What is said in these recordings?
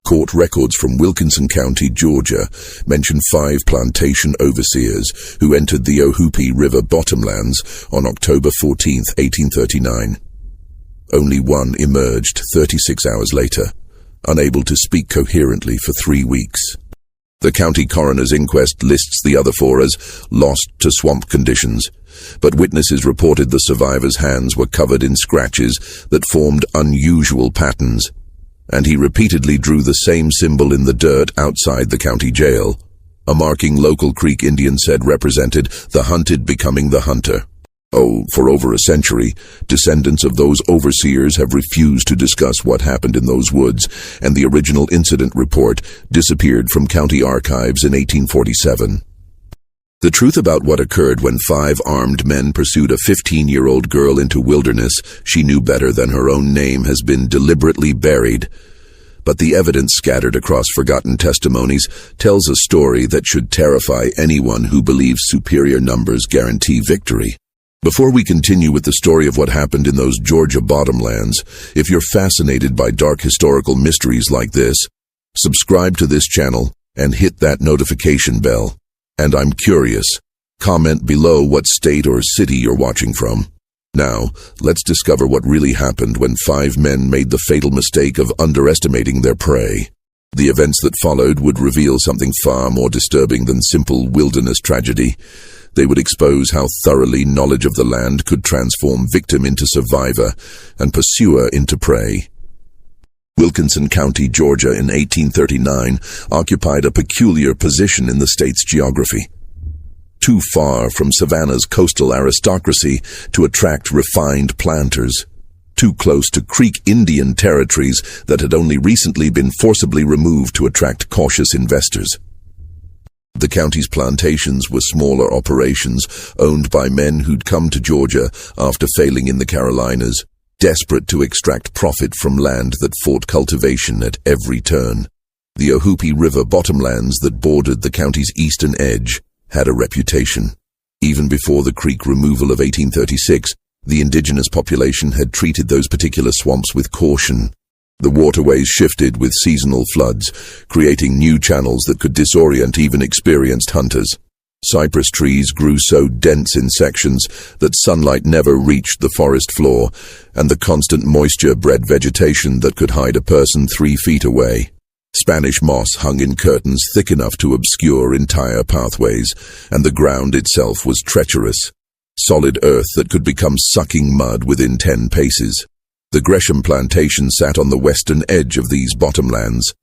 Court records from Wilkinson County, Georgia, mention 5 plantation overseers who entered the Ohoopee River bottomlands on October 14, 1839. Only one emerged 36 hours later, unable to speak coherently for 3 weeks. The county coroner's inquest lists the other 4 as lost to swamp conditions, but witnesses reported the survivors' hands were covered in scratches that formed unusual patterns, and he repeatedly drew the same symbol in the dirt outside the county jail, a marking local Creek Indians said represented the hunted becoming the hunter. For over a century, descendants of those overseers have refused to discuss what happened in those woods, and the original incident report disappeared from county archives in 1847. The truth about what occurred when 5 armed men pursued a 15-year-old girl into wilderness she knew better than her own name has been deliberately buried, but the evidence scattered across forgotten testimonies tells a story that should terrify anyone who believes superior numbers guarantee victory. Before we continue with the story of what happened in those Georgia bottomlands, if you're fascinated by dark historical mysteries like this, subscribe to this channel and hit that notification bell. And I'm curious, comment below what state or city you're watching from. Now, let's discover what really happened when 5 men made the fatal mistake of underestimating their prey. The events that followed would reveal something far more disturbing than simple wilderness tragedy. They would expose how thoroughly knowledge of the land could transform victim into survivor and pursuer into prey. Wilkinson County, Georgia in 1839 occupied a peculiar position in the state's geography. Too far from Savannah's coastal aristocracy to attract refined planters. Too close to Creek Indian territories that had only recently been forcibly removed to attract cautious investors. The county's plantations were smaller operations owned by men who'd come to Georgia after failing in the Carolinas, desperate to extract profit from land that fought cultivation at every turn. The Ohoopee River bottomlands that bordered the county's eastern edge had a reputation. Even before the Creek removal of 1836, the indigenous population had treated those particular swamps with caution. The waterways shifted with seasonal floods, creating new channels that could disorient even experienced hunters. Cypress trees grew so dense in sections that sunlight never reached the forest floor, and the constant moisture bred vegetation that could hide a person 3 feet away. Spanish moss hung in curtains thick enough to obscure entire pathways, and the ground itself was treacherous. Solid earth that could become sucking mud within 10 paces. The Gresham plantation sat on the western edge of these bottomlands.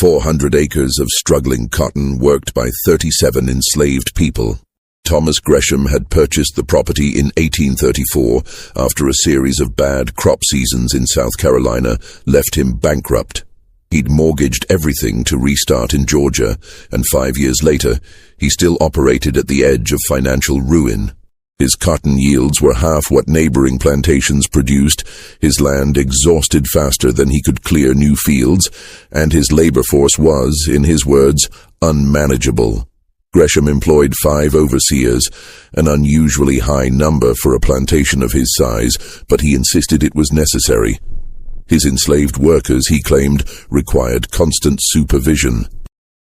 400 acres of struggling cotton worked by 37 enslaved people. Thomas Gresham had purchased the property in 1834 after a series of bad crop seasons in South Carolina left him bankrupt. He'd mortgaged everything to restart in Georgia, and 5 years later, he still operated at the edge of financial ruin. His cotton yields were half what neighboring plantations produced, his land exhausted faster than he could clear new fields, and his labor force was, in his words, unmanageable. Gresham employed 5 overseers, an unusually high number for a plantation of his size, but he insisted it was necessary. His enslaved workers, he claimed, required constant supervision.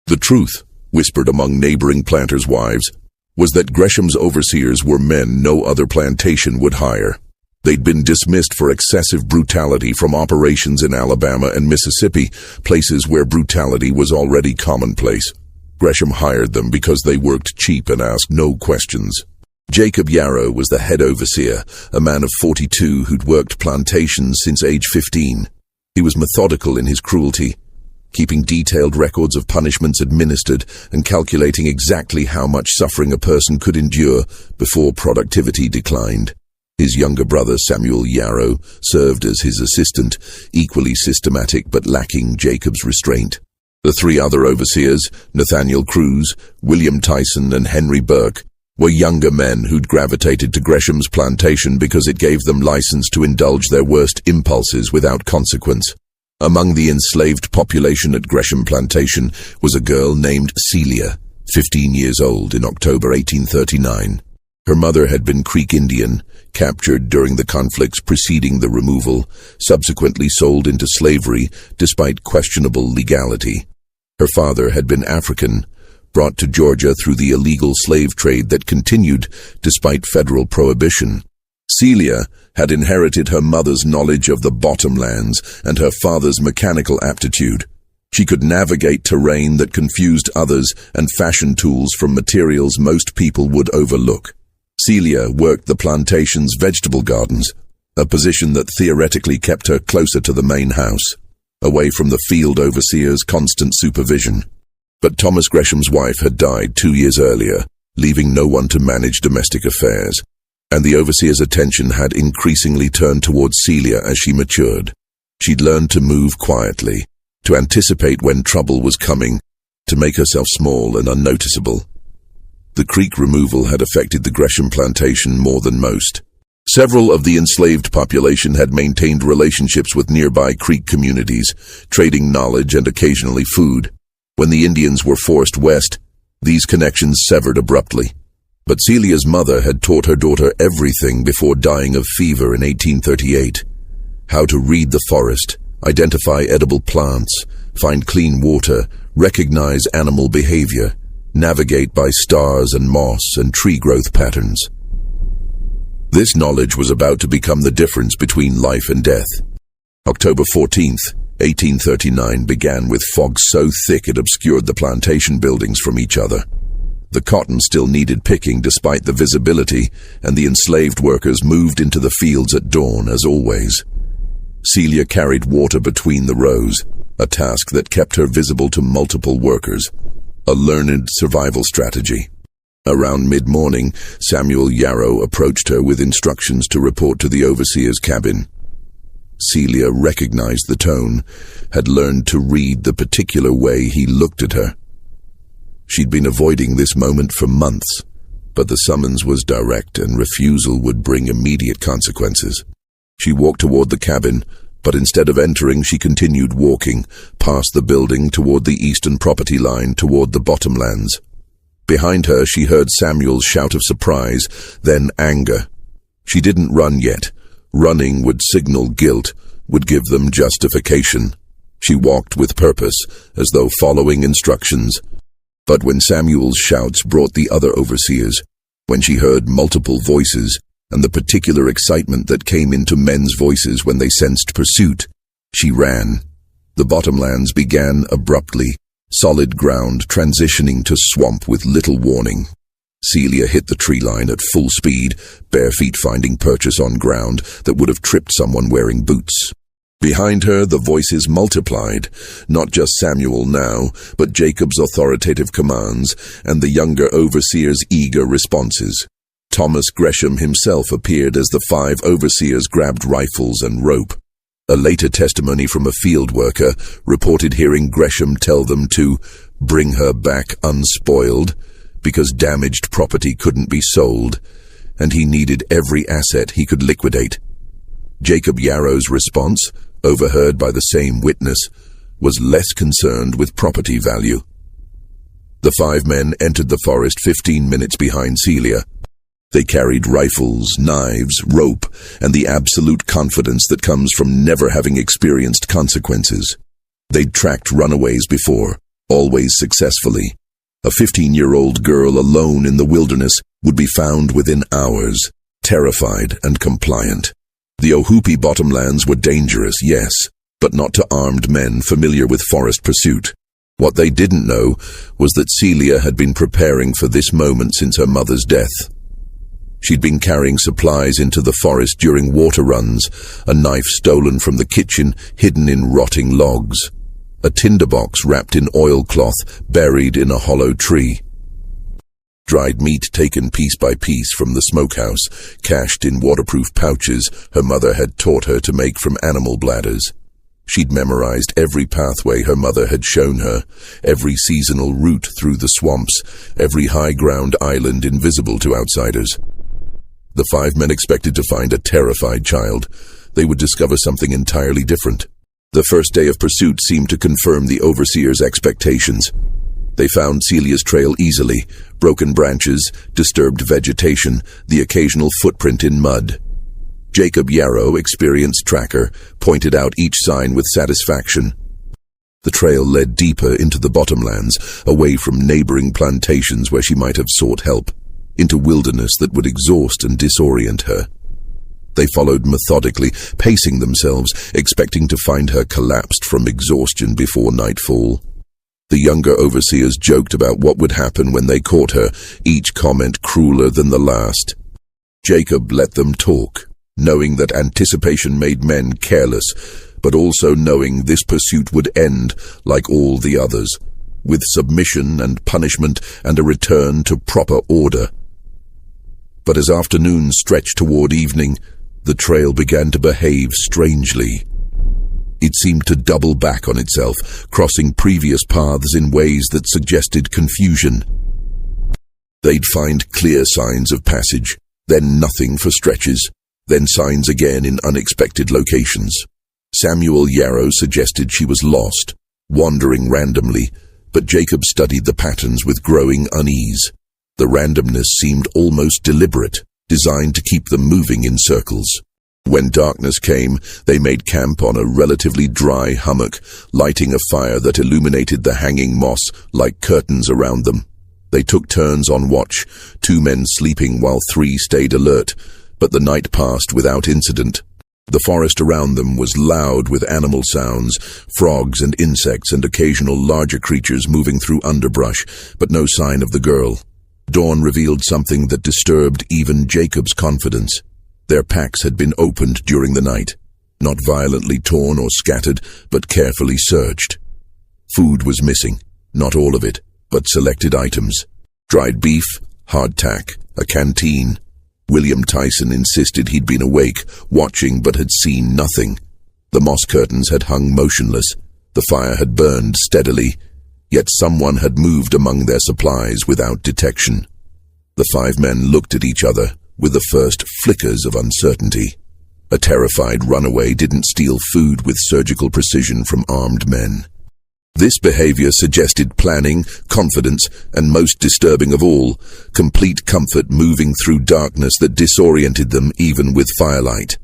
The truth, whispered among neighboring planters' wives, was that Gresham's overseers were men no other plantation would hire. They'd been dismissed for excessive brutality from operations in Alabama and Mississippi, places where brutality was already commonplace. Gresham hired them because they worked cheap and asked no questions. Jacob Yarrow was the head overseer, a man of 42 who'd worked plantations since age 15. He was methodical in his cruelty, keeping detailed records of punishments administered and calculating exactly how much suffering a person could endure before productivity declined. His younger brother, Samuel Yarrow, served as his assistant, equally systematic but lacking Jacob's restraint. The 3 other overseers, Nathaniel Cruz, William Tyson, and Henry Burke, were younger men who'd gravitated to Gresham's plantation because it gave them license to indulge their worst impulses without consequence. Among the enslaved population at Gresham Plantation was a girl named Celia, 15 years old in October 1839. Her mother had been Creek Indian, captured during the conflicts preceding the removal, subsequently sold into slavery despite questionable legality. Her father had been African, brought to Georgia through the illegal slave trade that continued despite federal prohibition. Celia had inherited her mother's knowledge of the bottomlands and her father's mechanical aptitude. She could navigate terrain that confused others and fashion tools from materials most people would overlook. Celia worked the plantation's vegetable gardens, a position that theoretically kept her closer to the main house, away from the field overseer's constant supervision. But Thomas Gresham's wife had died 2 years earlier, leaving no one to manage domestic affairs, and the overseer's attention had increasingly turned towards Celia as she matured. She'd learned to move quietly, to anticipate when trouble was coming, to make herself small and unnoticeable. The creek removal had affected the Gresham plantation more than most. Several of the enslaved population had maintained relationships with nearby creek communities, trading knowledge and occasionally food. When the Indians were forced west, these connections severed abruptly. But Celia's mother had taught her daughter everything before dying of fever in 1838. How to read the forest, identify edible plants, find clean water, recognize animal behavior, navigate by stars and moss and tree growth patterns. This knowledge was about to become the difference between life and death. October 14th, 1839 began with fog so thick it obscured the plantation buildings from each other. The cotton still needed picking despite the visibility, and the enslaved workers moved into the fields at dawn as always. Celia carried water between the rows, a task that kept her visible to multiple workers, a learned survival strategy. Around mid-morning, Samuel Yarrow approached her with instructions to report to the overseer's cabin. Celia recognized the tone, had learned to read the particular way he looked at her. She'd been avoiding this moment for months, but the summons was direct and refusal would bring immediate consequences. She walked toward the cabin, but instead of entering, she continued walking, past the building toward the eastern property line toward the bottomlands. Behind her, she heard Samuel's shout of surprise, then anger. She didn't run yet. Running would signal guilt, would give them justification. She walked with purpose, as though following instructions. But when Samuel's shouts brought the other overseers, when she heard multiple voices, and the particular excitement that came into men's voices when they sensed pursuit, she ran. The bottomlands began abruptly, solid ground transitioning to swamp with little warning. Celia hit the tree line at full speed, bare feet finding purchase on ground that would have tripped someone wearing boots. Behind her, the voices multiplied, not just Samuel now, but Jacob's authoritative commands and the younger overseer's eager responses. Thomas Gresham himself appeared as the 5 overseers grabbed rifles and rope. A later testimony from a field worker reported hearing Gresham tell them to bring her back unspoiled, because damaged property couldn't be sold, and he needed every asset he could liquidate. Jacob Yarrow's response, overheard by the same witness, was less concerned with property value. The 5 men entered the forest 15 minutes behind Celia. They carried rifles, knives, rope, and the absolute confidence that comes from never having experienced consequences. They'd tracked runaways before, always successfully. A 15-year-old girl alone in the wilderness would be found within hours, terrified and compliant. The Ohoopee bottomlands were dangerous, yes, but not to armed men familiar with forest pursuit. What they didn't know was that Celia had been preparing for this moment since her mother's death. She'd been carrying supplies into the forest during water runs, a knife stolen from the kitchen hidden in rotting logs, a tinderbox wrapped in oilcloth buried in a hollow tree. Dried meat taken piece by piece from the smokehouse, cached in waterproof pouches her mother had taught her to make from animal bladders. She'd memorized every pathway her mother had shown her, every seasonal route through the swamps, every high-ground island invisible to outsiders. The 5 men expected to find a terrified child. They would discover something entirely different. The first day of pursuit seemed to confirm the overseer's expectations. They found Celia's trail easily, broken branches, disturbed vegetation, the occasional footprint in mud. Jacob Yarrow, experienced tracker, pointed out each sign with satisfaction. The trail led deeper into the bottomlands, away from neighboring plantations where she might have sought help, into wilderness that would exhaust and disorient her. They followed methodically, pacing themselves, expecting to find her collapsed from exhaustion before nightfall. The younger overseers joked about what would happen when they caught her, each comment crueler than the last. Jacob let them talk, knowing that anticipation made men careless, but also knowing this pursuit would end like all the others, with submission and punishment and a return to proper order. But as afternoon stretched toward evening, the trail began to behave strangely. It seemed to double back on itself, crossing previous paths in ways that suggested confusion. They'd find clear signs of passage, then nothing for stretches, then signs again in unexpected locations. Samuel Yarrow suggested she was lost, wandering randomly, but Jacob studied the patterns with growing unease. The randomness seemed almost deliberate, designed to keep them moving in circles. When darkness came, they made camp on a relatively dry hummock, lighting a fire that illuminated the hanging moss like curtains around them. They took turns on watch, 2 men sleeping while 3 stayed alert, but the night passed without incident. The forest around them was loud with animal sounds, frogs and insects and occasional larger creatures moving through underbrush, but no sign of the girl. Dawn revealed something that disturbed even Jacob's confidence. Their packs had been opened during the night, not violently torn or scattered, but carefully searched. Food was missing, not all of it, but selected items. Dried beef, hardtack, a canteen. William Tyson insisted he'd been awake, watching but had seen nothing. The moss curtains had hung motionless. The fire had burned steadily, yet someone had moved among their supplies without detection. The 5 men looked at each other with the first flickers of uncertainty. A terrified runaway didn't steal food with surgical precision from armed men. This behavior suggested planning, confidence, and most disturbing of all, complete comfort moving through darkness that disoriented them even with firelight.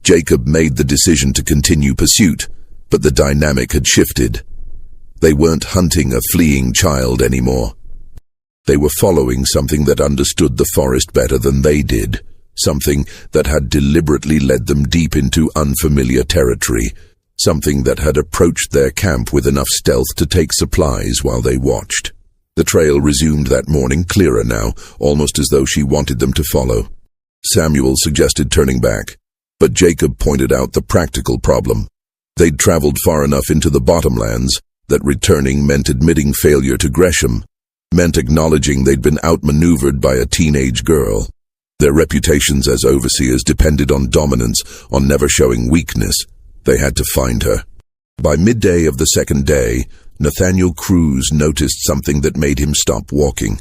Jacob made the decision to continue pursuit, but the dynamic had shifted. They weren't hunting a fleeing child anymore. They were following something that understood the forest better than they did, something that had deliberately led them deep into unfamiliar territory, something that had approached their camp with enough stealth to take supplies while they watched. The trail resumed that morning, clearer now, almost as though she wanted them to follow. Samuel suggested turning back, but Jacob pointed out the practical problem. They'd traveled far enough into the bottomlands that returning meant admitting failure to Gresham, meant acknowledging they'd been outmaneuvered by a teenage girl. Their reputations as overseers depended on dominance, on never showing weakness. They had to find her. By midday of the second day, Nathaniel Cruz noticed something that made him stop walking.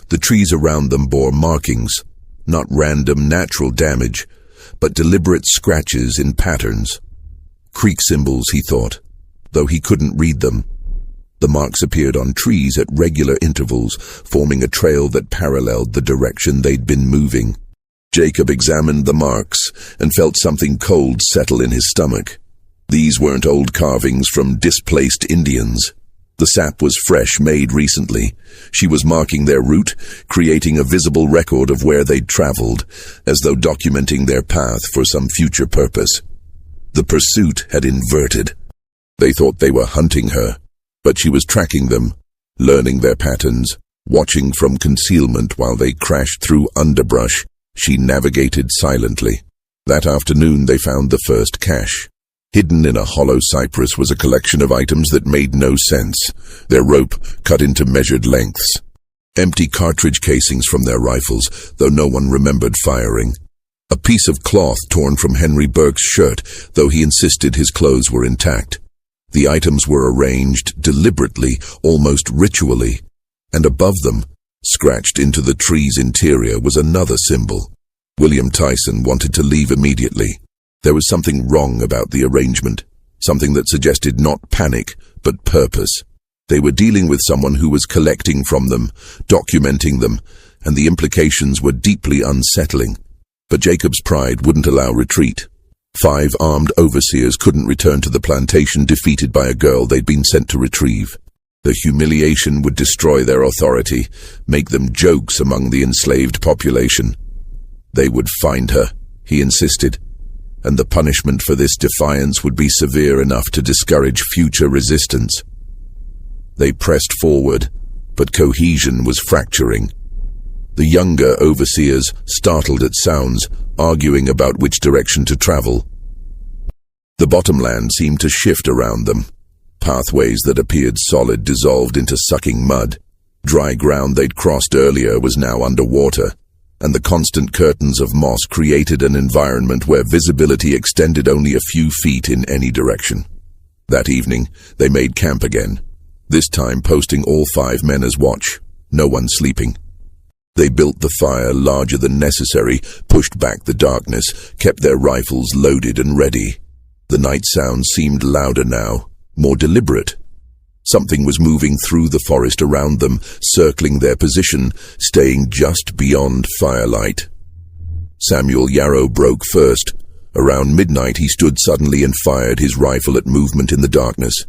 The trees around them bore markings, not random natural damage, but deliberate scratches in patterns. Creek symbols, he thought, though he couldn't read them. The marks appeared on trees at regular intervals, forming a trail that paralleled the direction they'd been moving. Jacob examined the marks and felt something cold settle in his stomach. These weren't old carvings from displaced Indians. The sap was fresh, made recently. She was marking their route, creating a visible record of where they'd traveled, as though documenting their path for some future purpose. The pursuit had inverted. They thought they were hunting her, but she was tracking them, learning their patterns, watching from concealment while they crashed through underbrush. She navigated silently. That afternoon they found the first cache. Hidden in a hollow cypress was a collection of items that made no sense, their rope cut into measured lengths. Empty cartridge casings from their rifles, though no one remembered firing. A piece of cloth torn from Henry Burke's shirt, though he insisted his clothes were intact. The items were arranged deliberately, almost ritually, and above them, scratched into the tree's interior, was another symbol. William Tyson wanted to leave immediately. There was something wrong about the arrangement, something that suggested not panic, but purpose. They were dealing with someone who was collecting from them, documenting them, and the implications were deeply unsettling. But Jacob's pride wouldn't allow retreat. 5 armed overseers couldn't return to the plantation defeated by a girl they'd been sent to retrieve. The humiliation would destroy their authority, make them jokes among the enslaved population. They would find her, he insisted, and the punishment for this defiance would be severe enough to discourage future resistance. They pressed forward, but cohesion was fracturing. The younger overseers, startled at sounds, arguing about which direction to travel. The bottomland seemed to shift around them. Pathways that appeared solid dissolved into sucking mud. Dry ground they'd crossed earlier was now underwater, and the constant curtains of moss created an environment where visibility extended only a few feet in any direction. That evening, they made camp again, this time posting all 5 men as watch, no one sleeping. They built the fire larger than necessary, pushed back the darkness, kept their rifles loaded and ready. The night sounds seemed louder now, more deliberate. Something was moving through the forest around them, circling their position, staying just beyond firelight. Samuel Yarrow broke first. Around midnight he stood suddenly and fired his rifle at movement in the darkness.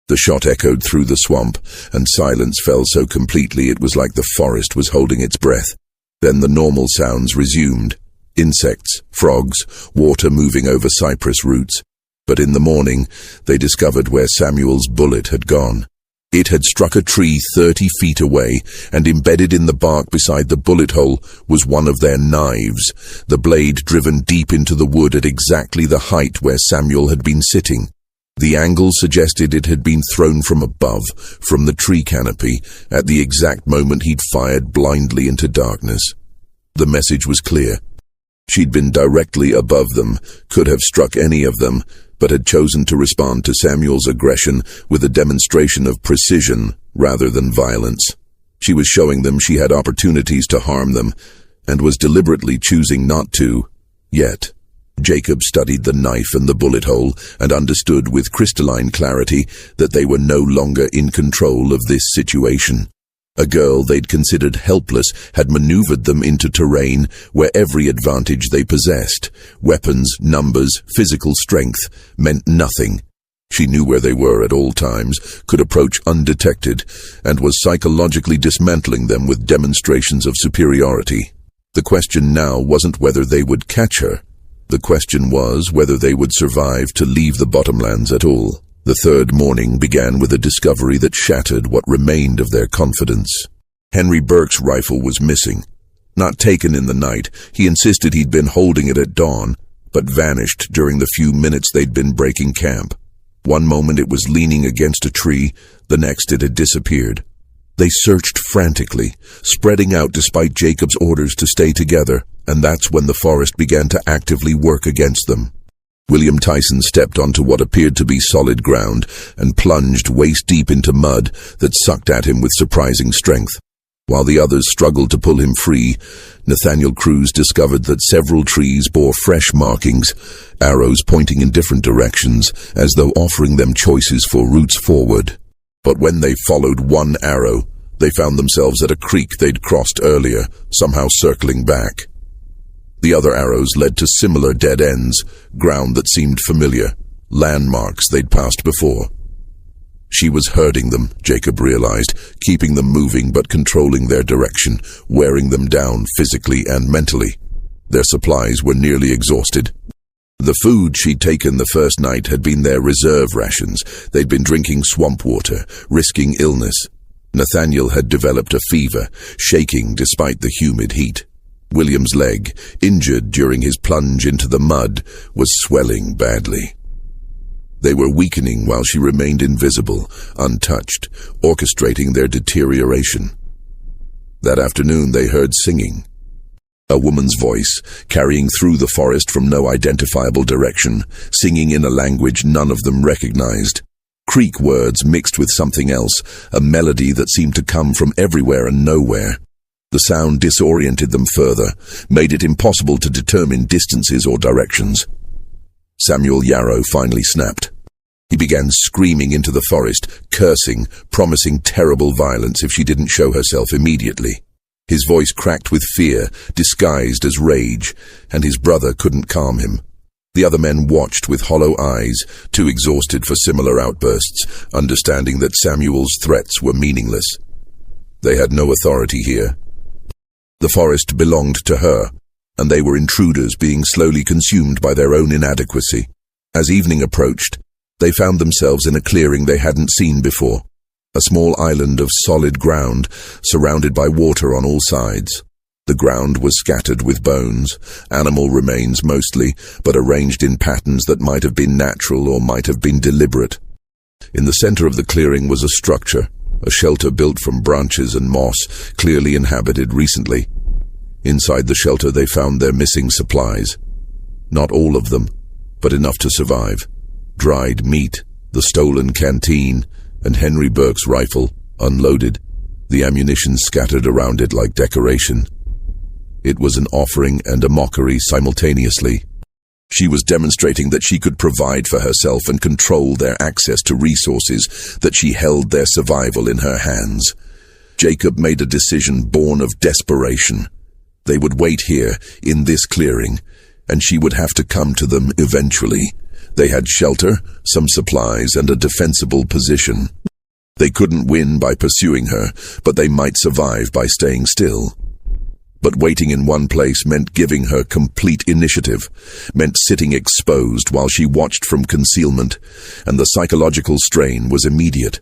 The shot echoed through the swamp, and silence fell so completely it was like the forest was holding its breath. Then the normal sounds resumed. Insects, frogs, water moving over cypress roots. But in the morning, they discovered where Samuel's bullet had gone. It had struck a tree 30 feet away, and embedded in the bark beside the bullet hole was one of their knives, the blade driven deep into the wood at exactly the height where Samuel had been sitting. The angle suggested it had been thrown from above, from the tree canopy, at the exact moment he'd fired blindly into darkness. The message was clear. She'd been directly above them, could have struck any of them, but had chosen to respond to Samuel's aggression with a demonstration of precision rather than violence. She was showing them she had opportunities to harm them, and was deliberately choosing not to, yet. Jacob studied the knife and the bullet hole, and understood with crystalline clarity that they were no longer in control of this situation. A girl they'd considered helpless had maneuvered them into terrain where every advantage they possessed, weapons, numbers, physical strength, meant nothing. She knew where they were at all times, could approach undetected, and was psychologically dismantling them with demonstrations of superiority. The question now wasn't whether they would catch her. The question was whether they would survive to leave the bottomlands at all. The third morning began with a discovery that shattered what remained of their confidence. Henry Burke's rifle was missing. Not taken in the night, he insisted he'd been holding it at dawn, but vanished during the few minutes they'd been breaking camp. One moment it was leaning against a tree, the next it had disappeared. They searched frantically, spreading out despite Jacob's orders to stay together, and that's when the forest began to actively work against them. William Tyson stepped onto what appeared to be solid ground and plunged waist-deep into mud that sucked at him with surprising strength. While the others struggled to pull him free, Nathaniel Cruz discovered that several trees bore fresh markings, arrows pointing in different directions, as though offering them choices for routes forward. But when they followed one arrow, they found themselves at a creek they'd crossed earlier, somehow circling back. The other arrows led to similar dead ends, ground that seemed familiar, landmarks they'd passed before. She was herding them, Jacob realized, keeping them moving but controlling their direction, wearing them down physically and mentally. Their supplies were nearly exhausted. The food she'd taken the first night had been their reserve rations. They'd been drinking swamp water, risking illness. Nathaniel had developed a fever, shaking despite the humid heat. William's leg, injured during his plunge into the mud, was swelling badly. They were weakening while she remained invisible, untouched, orchestrating their deterioration. That afternoon they heard singing. A woman's voice, carrying through the forest from no identifiable direction, singing in a language none of them recognized. Creek words mixed with something else, a melody that seemed to come from everywhere and nowhere. The sound disoriented them further, made it impossible to determine distances or directions. Samuel Yarrow finally snapped. He began screaming into the forest, cursing, promising terrible violence if she didn't show herself immediately. His voice cracked with fear, disguised as rage, and his brother couldn't calm him. The other men watched with hollow eyes, too exhausted for similar outbursts, understanding that Samuel's threats were meaningless. They had no authority here. The forest belonged to her, and they were intruders being slowly consumed by their own inadequacy. As evening approached, they found themselves in a clearing they hadn't seen before. A small island of solid ground, surrounded by water on all sides. The ground was scattered with bones, animal remains mostly, but arranged in patterns that might have been natural or might have been deliberate. In the center of the clearing was a structure, a shelter built from branches and moss, clearly inhabited recently. Inside the shelter they found their missing supplies. Not all of them, but enough to survive. Dried meat, the stolen canteen, and Henry Burke's rifle, unloaded, the ammunition scattered around it like decoration. It was an offering and a mockery simultaneously. She was demonstrating that she could provide for herself and control their access to resources, that she held their survival in her hands. Jacob made a decision born of desperation. They would wait here, in this clearing, and she would have to come to them eventually. They had shelter, some supplies, and a defensible position. They couldn't win by pursuing her, but they might survive by staying still. But waiting in one place meant giving her complete initiative, meant sitting exposed while she watched from concealment, and the psychological strain was immediate.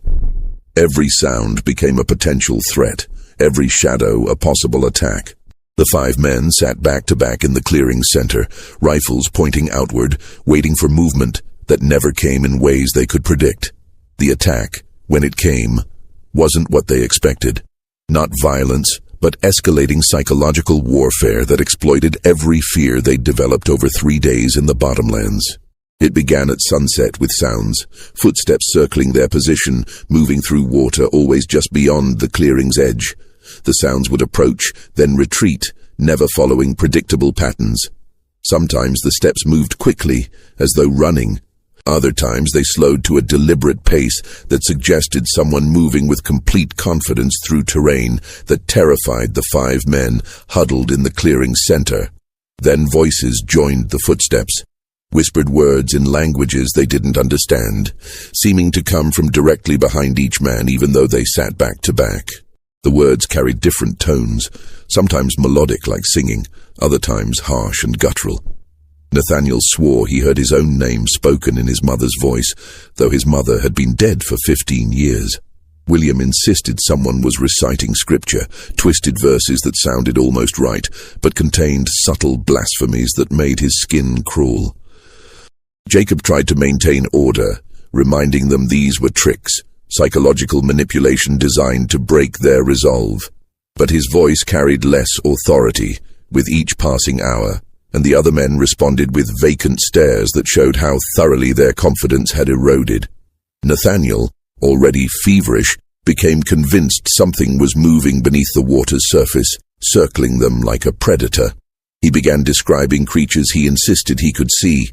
Every sound became a potential threat, every shadow a possible attack. The 5 men sat back to back in the clearing center, rifles pointing outward, waiting for movement that never came in ways they could predict. The attack, when it came, wasn't what they expected. Not violence, but escalating psychological warfare that exploited every fear they'd developed over 3 days in the bottomlands. It began at sunset with sounds, footsteps circling their position, moving through water always just beyond the clearing's edge. The sounds would approach, then retreat, never following predictable patterns. Sometimes the steps moved quickly, as though running. Other times they slowed to a deliberate pace that suggested someone moving with complete confidence through terrain that terrified the 5 men huddled in the clearing's center. Then voices joined the footsteps, whispered words in languages they didn't understand, seeming to come from directly behind each man even though they sat back to back. The words carried different tones, sometimes melodic like singing, other times harsh and guttural. Nathaniel swore he heard his own name spoken in his mother's voice, though his mother had been dead for 15 years. William insisted someone was reciting scripture, twisted verses that sounded almost right, but contained subtle blasphemies that made his skin crawl. Jacob tried to maintain order, reminding them these were tricks, psychological manipulation designed to break their resolve. But his voice carried less authority with each passing hour, and the other men responded with vacant stares that showed how thoroughly their confidence had eroded. Nathaniel, already feverish, became convinced something was moving beneath the water's surface, circling them like a predator. He began describing creatures he insisted he could see,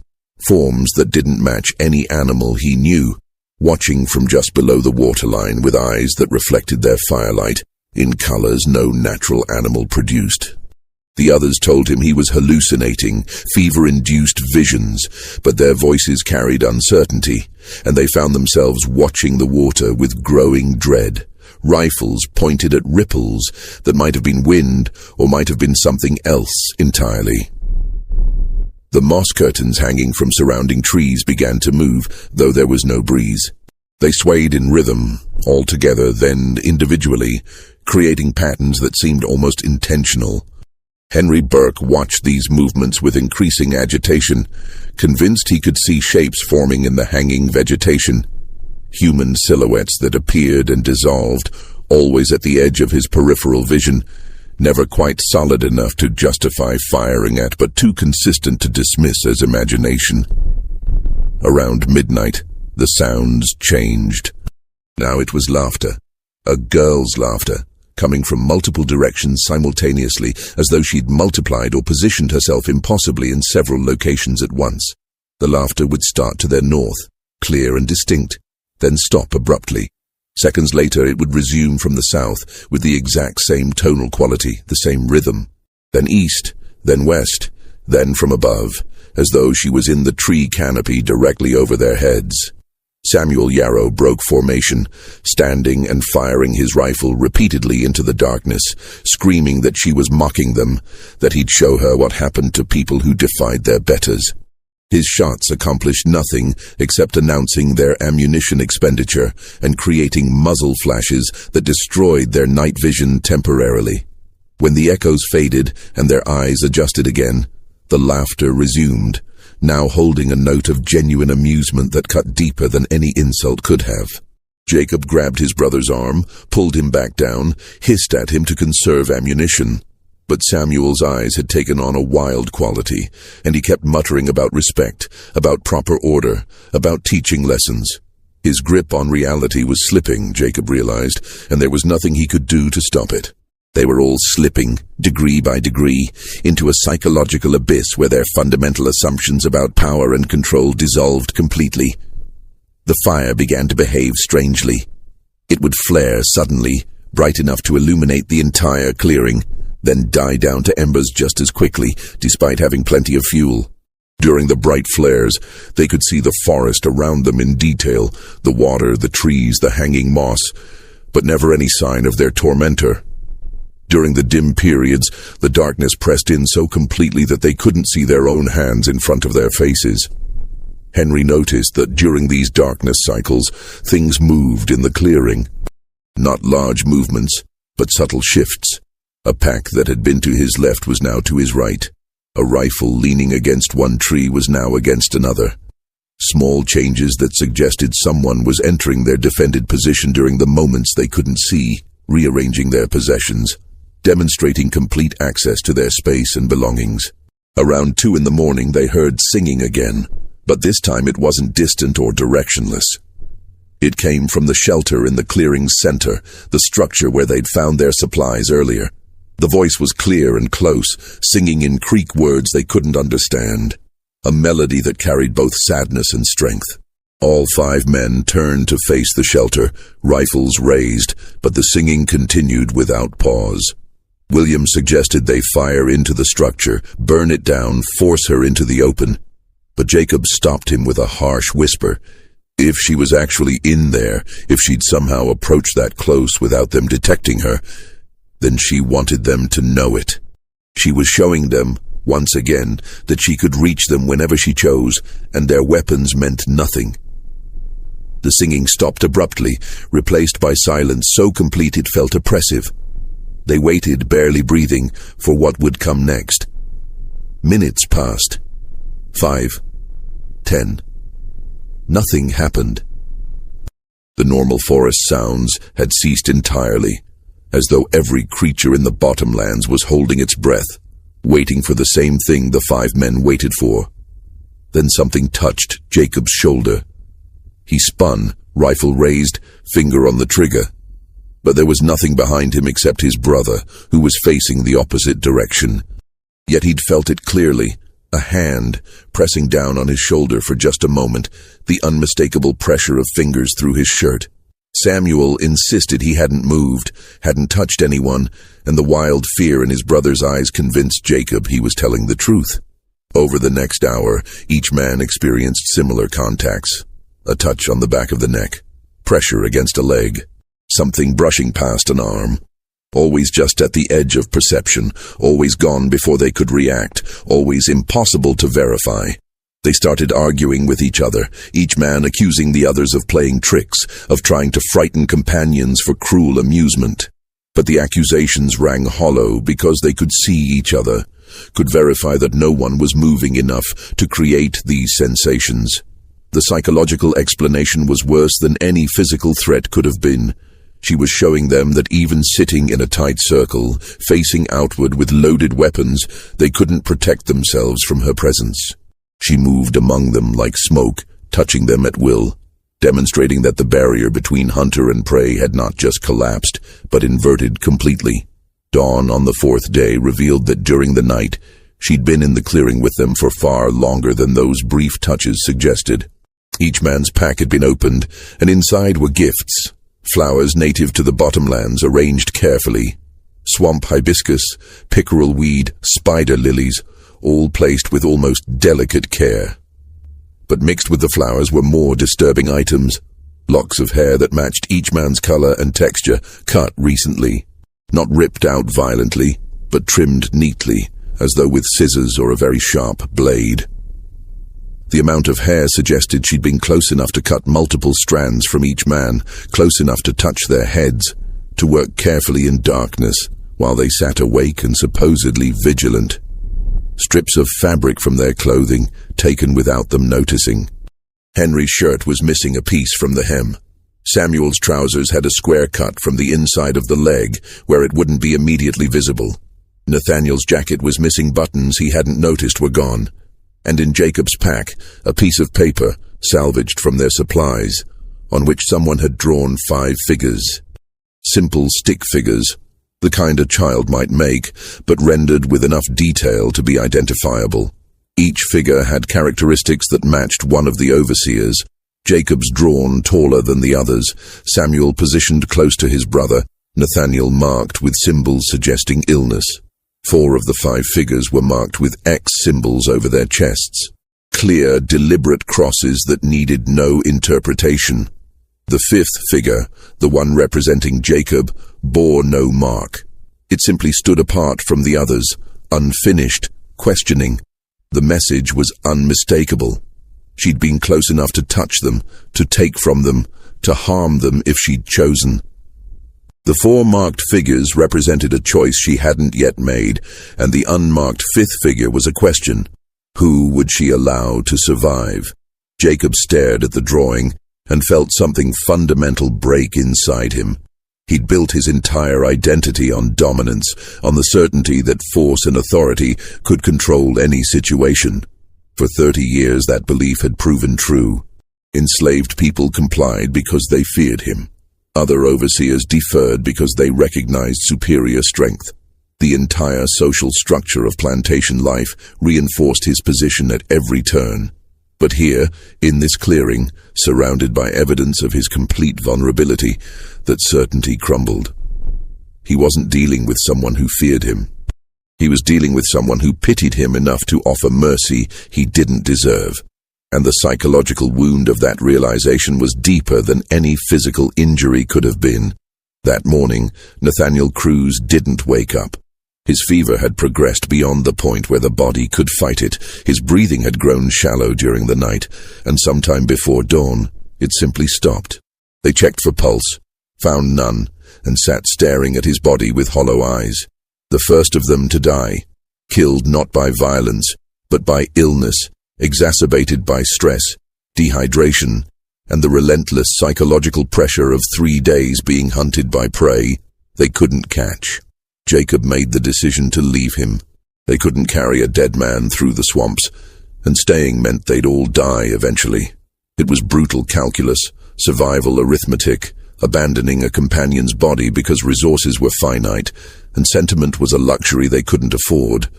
forms that didn't match any animal he knew, watching from just below the waterline with eyes that reflected their firelight, in colors no natural animal produced. The others told him he was hallucinating, fever-induced visions, but their voices carried uncertainty, and they found themselves watching the water with growing dread. Rifles pointed at ripples that might have been wind or might have been something else entirely. The moss curtains hanging from surrounding trees began to move, though there was no breeze. They swayed in rhythm, all together, then individually, creating patterns that seemed almost intentional. Henry Burke watched these movements with increasing agitation, convinced he could see shapes forming in the hanging vegetation. Human silhouettes that appeared and dissolved, always at the edge of his peripheral vision, never quite solid enough to justify firing at, but too consistent to dismiss as imagination. Around midnight, the sounds changed. Now it was laughter, a girl's laughter, coming from multiple directions simultaneously, as though she'd multiplied or positioned herself impossibly in several locations at once. The laughter would start to their north, clear and distinct, then stop abruptly. Seconds later, it would resume from the south with the exact same tonal quality, the same rhythm. Then east, then west, then from above, as though she was in the tree canopy directly over their heads. Samuel Yarrow broke formation, standing and firing his rifle repeatedly into the darkness, screaming that she was mocking them, that he'd show her what happened to people who defied their betters. His shots accomplished nothing except announcing their ammunition expenditure and creating muzzle flashes that destroyed their night vision temporarily. When the echoes faded and their eyes adjusted again, the laughter resumed, now holding a note of genuine amusement that cut deeper than any insult could have. Jacob grabbed his brother's arm, pulled him back down, hissed at him to conserve ammunition. But Samuel's eyes had taken on a wild quality, and he kept muttering about respect, about proper order, about teaching lessons. His grip on reality was slipping, Jacob realized, and there was nothing he could do to stop it. They were all slipping, degree by degree, into a psychological abyss where their fundamental assumptions about power and control dissolved completely. The fire began to behave strangely. It would flare suddenly, bright enough to illuminate the entire clearing, then die down to embers just as quickly, despite having plenty of fuel. During the bright flares, they could see the forest around them in detail, the water, the trees, the hanging moss, but never any sign of their tormentor. During the dim periods, the darkness pressed in so completely that they couldn't see their own hands in front of their faces. Henry noticed that during these darkness cycles, things moved in the clearing. Not large movements, but subtle shifts. A pack that had been to his left was now to his right. A rifle leaning against one tree was now against another. Small changes that suggested someone was entering their defended position during the moments they couldn't see, rearranging their possessions, demonstrating complete access to their space and belongings. Around 2 a.m, they heard singing again, but this time it wasn't distant or directionless. It came from the shelter in the clearing's center, the structure where they'd found their supplies earlier. The voice was clear and close, singing in Creek words they couldn't understand, a melody that carried both sadness and strength. All 5 men turned to face the shelter, rifles raised, but the singing continued without pause. William suggested they fire into the structure, burn it down, force her into the open. But Jacob stopped him with a harsh whisper. If she was actually in there, if she'd somehow approached that close without them detecting her, then she wanted them to know it. She was showing them, once again, that she could reach them whenever she chose, and their weapons meant nothing. The singing stopped abruptly, replaced by silence so complete it felt oppressive. They waited, barely breathing, for what would come next. Minutes passed. 5, 10. Nothing happened. The normal forest sounds had ceased entirely, as though every creature in the bottomlands was holding its breath, waiting for the same thing the 5 men waited for. Then something touched Jacob's shoulder. He spun, rifle raised, finger on the trigger. But there was nothing behind him except his brother, who was facing the opposite direction. Yet he'd felt it clearly, a hand pressing down on his shoulder for just a moment, the unmistakable pressure of fingers through his shirt. Samuel insisted he hadn't moved, hadn't touched anyone, and the wild fear in his brother's eyes convinced Jacob he was telling the truth. Over the next hour, each man experienced similar contacts. A touch on the back of the neck, pressure against a leg, something brushing past an arm. Always just at the edge of perception, always gone before they could react, always impossible to verify. They started arguing with each other, each man accusing the others of playing tricks, of trying to frighten companions for cruel amusement. But the accusations rang hollow because they could see each other, could verify that no one was moving enough to create these sensations. The psychological explanation was worse than any physical threat could have been. She was showing them that even sitting in a tight circle, facing outward with loaded weapons, they couldn't protect themselves from her presence. She moved among them like smoke, touching them at will, demonstrating that the barrier between hunter and prey had not just collapsed, but inverted completely. Dawn on the 4th day revealed that during the night, she'd been in the clearing with them for far longer than those brief touches suggested. Each man's pack had been opened, and inside were gifts. Flowers native to the bottomlands arranged carefully. Swamp hibiscus, pickerel weed, spider lilies, all placed with almost delicate care. But mixed with the flowers were more disturbing items. Locks of hair that matched each man's color and texture, cut recently. Not ripped out violently, but trimmed neatly, as though with scissors or a very sharp blade. The amount of hair suggested she'd been close enough to cut multiple strands from each man, close enough to touch their heads, to work carefully in darkness, while they sat awake and supposedly vigilant. Strips of fabric from their clothing, taken without them noticing. Henry's shirt was missing a piece from the hem. Samuel's trousers had a square cut from the inside of the leg, where it wouldn't be immediately visible. Nathaniel's jacket was missing buttons he hadn't noticed were gone. And in Jacob's pack, a piece of paper, salvaged from their supplies, on which someone had drawn 5 figures. Simple stick figures, the kind a child might make, but rendered with enough detail to be identifiable. Each figure had characteristics that matched one of the overseers. Jacob's drawn taller than the others, Samuel positioned close to his brother, Nathaniel marked with symbols suggesting illness. 4 of the 5 figures were marked with X symbols over their chests. Clear, deliberate crosses that needed no interpretation. The 5th figure, the one representing Jacob, bore no mark. It simply stood apart from the others, unfinished, questioning. The message was unmistakable. She'd been close enough to touch them, to take from them, to harm them if she'd chosen. The 4 marked figures represented a choice she hadn't yet made, and the unmarked 5th figure was a question. Who would she allow to survive? Jacob stared at the drawing and felt something fundamental break inside him. He'd built his entire identity on dominance, on the certainty that force and authority could control any situation. For 30 years that belief had proven true. Enslaved people complied because they feared him. Other overseers deferred because they recognized superior strength. The entire social structure of plantation life reinforced his position at every turn. But here, in this clearing, surrounded by evidence of his complete vulnerability, that certainty crumbled. He wasn't dealing with someone who feared him. He was dealing with someone who pitied him enough to offer mercy he didn't deserve. And the psychological wound of that realization was deeper than any physical injury could have been. That morning, Nathaniel Cruz didn't wake up. His fever had progressed beyond the point where the body could fight it. His breathing had grown shallow during the night, and sometime before dawn, it simply stopped. They checked for pulse, found none, and sat staring at his body with hollow eyes. The first of them to die, killed not by violence, but by illness, exacerbated by stress, dehydration, and the relentless psychological pressure of 3 days being hunted by prey they couldn't catch. Jacob made the decision to leave him. They couldn't carry a dead man through the swamps, and staying meant they'd all die eventually. It was brutal calculus, survival arithmetic, abandoning a companion's body because resources were finite, and sentiment was a luxury they couldn't afford.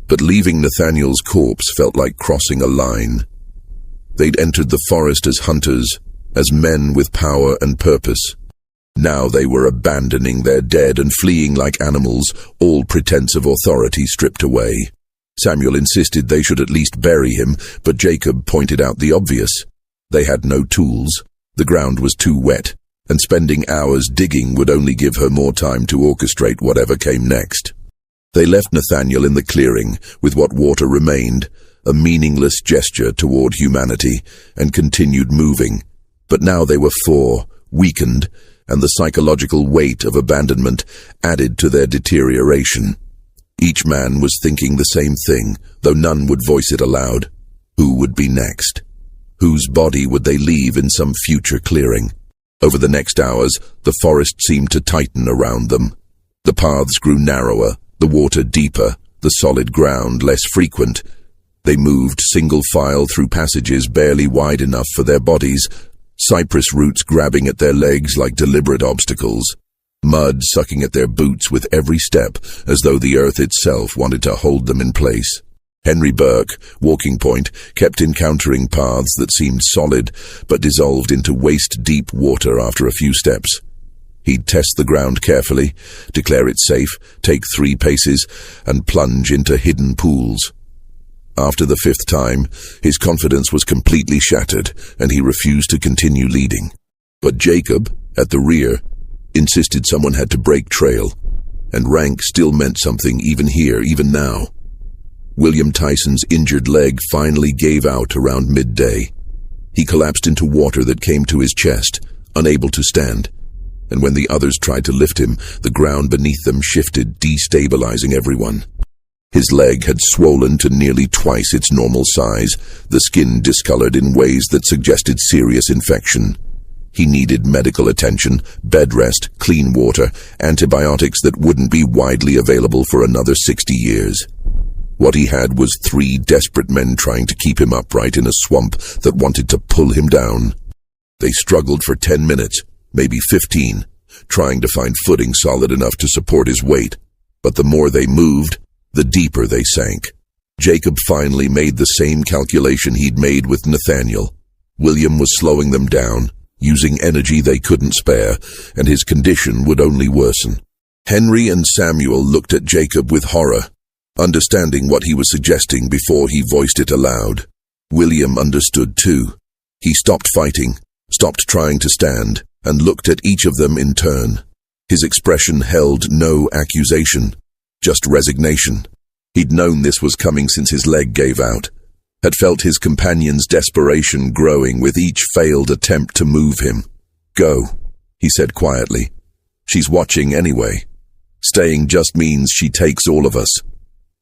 But leaving Nathaniel's corpse felt like crossing a line. They'd entered the forest as hunters, as men with power and purpose. Now they were abandoning their dead and fleeing like animals, all pretense of authority stripped away. Samuel insisted they should at least bury him, but Jacob pointed out the obvious. They had no tools, the ground was too wet, and spending hours digging would only give her more time to orchestrate whatever came next. They left Nathaniel in the clearing, with what water remained, a meaningless gesture toward humanity, and continued moving. But now they were 4, weakened, and the psychological weight of abandonment added to their deterioration. Each man was thinking the same thing, though none would voice it aloud. Who would be next? Whose body would they leave in some future clearing? Over the next hours, the forest seemed to tighten around them. The paths grew narrower, the water deeper, the solid ground less frequent. They moved single file through passages barely wide enough for their bodies, cypress roots grabbing at their legs like deliberate obstacles, mud sucking at their boots with every step as though the earth itself wanted to hold them in place. Henry Burke, walking point, kept encountering paths that seemed solid but dissolved into waist-deep water after a few steps. He'd test the ground carefully, declare it safe, take 3 paces, and plunge into hidden pools. After the 5th time, his confidence was completely shattered, and he refused to continue leading. But Jacob, at the rear, insisted someone had to break trail, and rank still meant something even here, even now. William Tyson's injured leg finally gave out around midday. He collapsed into water that came to his chest, unable to stand, and when the others tried to lift him, the ground beneath them shifted, destabilizing everyone. His leg had swollen to nearly twice its normal size, the skin discolored in ways that suggested serious infection. He needed medical attention, bed rest, clean water, antibiotics that wouldn't be widely available for another 60 years. What he had was 3 desperate men trying to keep him upright in a swamp that wanted to pull him down. They struggled for 10 minutes, maybe 15, trying to find footing solid enough to support his weight. But the more they moved, the deeper they sank. Jacob finally made the same calculation he'd made with Nathaniel. William was slowing them down, using energy they couldn't spare, and his condition would only worsen. Henry and Samuel looked at Jacob with horror, understanding what he was suggesting before he voiced it aloud. William understood too. He stopped fighting, stopped trying to stand, and looked at each of them in turn. His expression held no accusation, just resignation. He'd known this was coming since his leg gave out, had felt his companion's desperation growing with each failed attempt to move him. "Go," he said quietly. "She's watching anyway. Staying just means she takes all of us."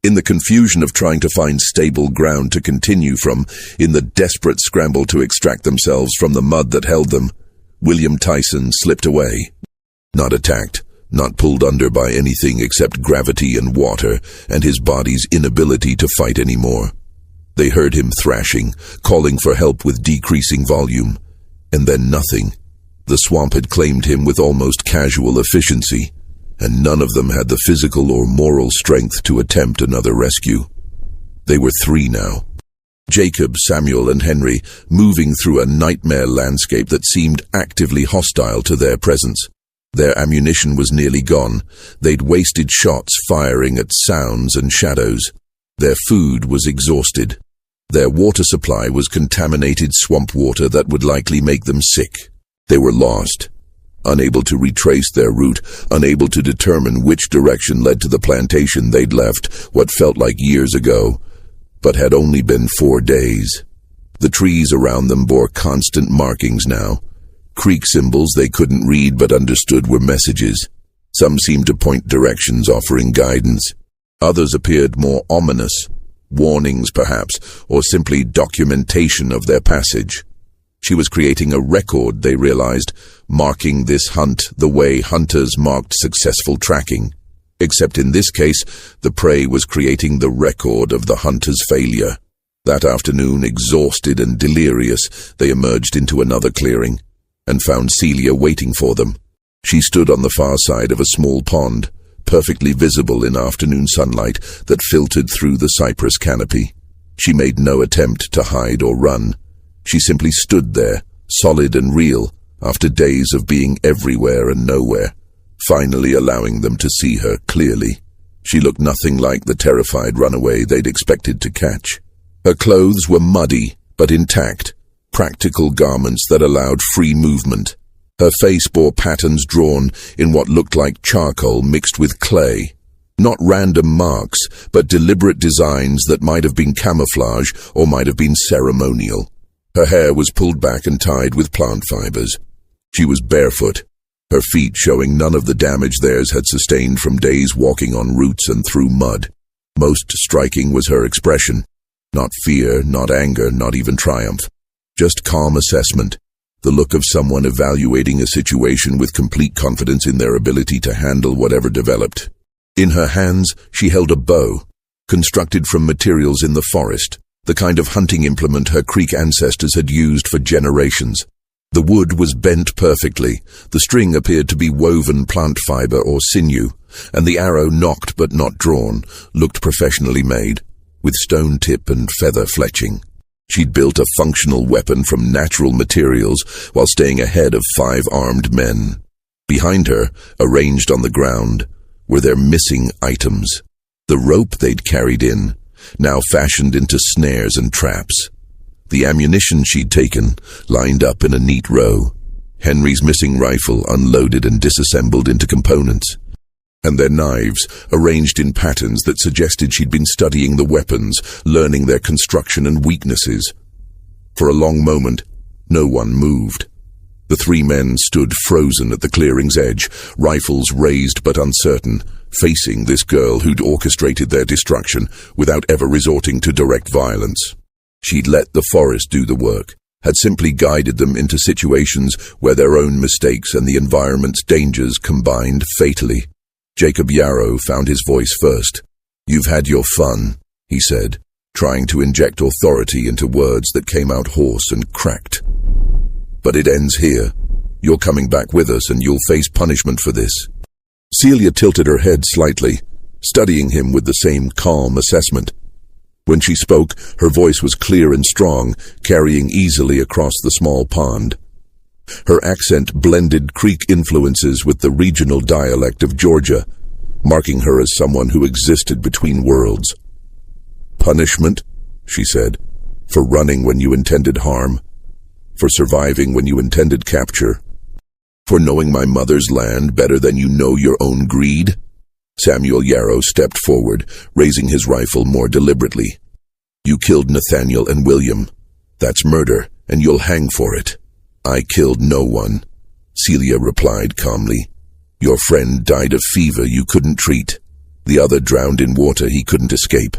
In the confusion of trying to find stable ground to continue from, in the desperate scramble to extract themselves from the mud that held them, William Tyson slipped away. Not attacked, not pulled under by anything except gravity and water, and his body's inability to fight anymore. They heard him thrashing, calling for help with decreasing volume, and then nothing. The swamp had claimed him with almost casual efficiency, and none of them had the physical or moral strength to attempt another rescue. They were 3 now. Jacob, Samuel, and Henry, moving through a nightmare landscape that seemed actively hostile to their presence. Their ammunition was nearly gone. They'd wasted shots firing at sounds and shadows. Their food was exhausted. Their water supply was contaminated swamp water that would likely make them sick. They were lost, unable to retrace their route, unable to determine which direction led to the plantation they'd left what felt like years ago, but had only been 4 days. The trees around them bore constant markings now. Creek symbols they couldn't read but understood were messages. Some seemed to point directions, offering guidance. Others appeared more ominous, warnings perhaps, or simply documentation of their passage. She was creating a record, they realized, marking this hunt the way hunters marked successful tracking. Except in this case, the prey was creating the record of the hunter's failure. That afternoon, exhausted and delirious, they emerged into another clearing, and found Celia waiting for them. She stood on the far side of a small pond, perfectly visible in afternoon sunlight that filtered through the cypress canopy. She made no attempt to hide or run. She simply stood there, solid and real, after days of being everywhere and nowhere, finally allowing them to see her clearly. She looked nothing like the terrified runaway they'd expected to catch. Her clothes were muddy, but intact, practical garments that allowed free movement. Her face bore patterns drawn in what looked like charcoal mixed with clay. Not random marks, but deliberate designs that might have been camouflage or might have been ceremonial. Her hair was pulled back and tied with plant fibers. She was barefoot, her feet showing none of the damage theirs had sustained from days walking on roots and through mud. Most striking was her expression. Not fear, not anger, not even triumph. Just calm assessment. The look of someone evaluating a situation with complete confidence in their ability to handle whatever developed. In her hands, she held a bow, constructed from materials in the forest, the kind of hunting implement her Creek ancestors had used for generations. The wood was bent perfectly, the string appeared to be woven plant fiber or sinew, and the arrow, nocked but not drawn, looked professionally made. with stone tip and feather fletching. She'd built a functional weapon from natural materials while staying ahead of 5 armed men. Behind her, arranged on the ground, were their missing items. The rope they'd carried in, now fashioned into snares and traps. The ammunition she'd taken, lined up in a neat row. Henry's missing rifle unloaded and disassembled into components. And their knives, arranged in patterns that suggested she'd been studying the weapons, learning their construction and weaknesses. For a long moment, no one moved. The 3 men stood frozen at the clearing's edge, rifles raised but uncertain, facing this girl who'd orchestrated their destruction without ever resorting to direct violence. She'd let the forest do the work, had simply guided them into situations where their own mistakes and the environment's dangers combined fatally. Jacob Yarrow found his voice first. "You've had your fun," he said, trying to inject authority into words that came out hoarse and cracked. "But it ends here. You're coming back with us and you'll face punishment for this." Celia tilted her head slightly, studying him with the same calm assessment. When she spoke, her voice was clear and strong, carrying easily across the small pond. Her accent blended Creek influences with the regional dialect of Georgia, marking her as someone who existed between worlds. "Punishment," she said, "for running when you intended harm, for surviving when you intended capture, for knowing my mother's land better than you know your own greed." Samuel Yarrow stepped forward, raising his rifle more deliberately. "You killed Nathaniel and William. That's murder, and you'll hang for it." "I killed no one," Celia replied calmly. "Your friend died of fever you couldn't treat. The other drowned in water he couldn't escape.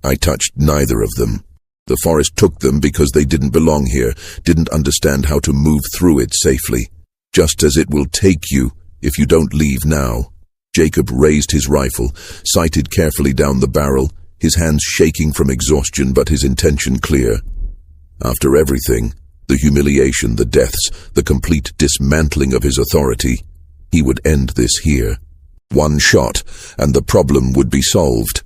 I touched neither of them. The forest took them because they didn't belong here, didn't understand how to move through it safely. Just as it will take you if you don't leave now." Jacob raised his rifle, sighted carefully down the barrel, his hands shaking from exhaustion but his intention clear. After everything, the humiliation, the deaths, the complete dismantling of his authority, he would end this here. One shot, and the problem would be solved.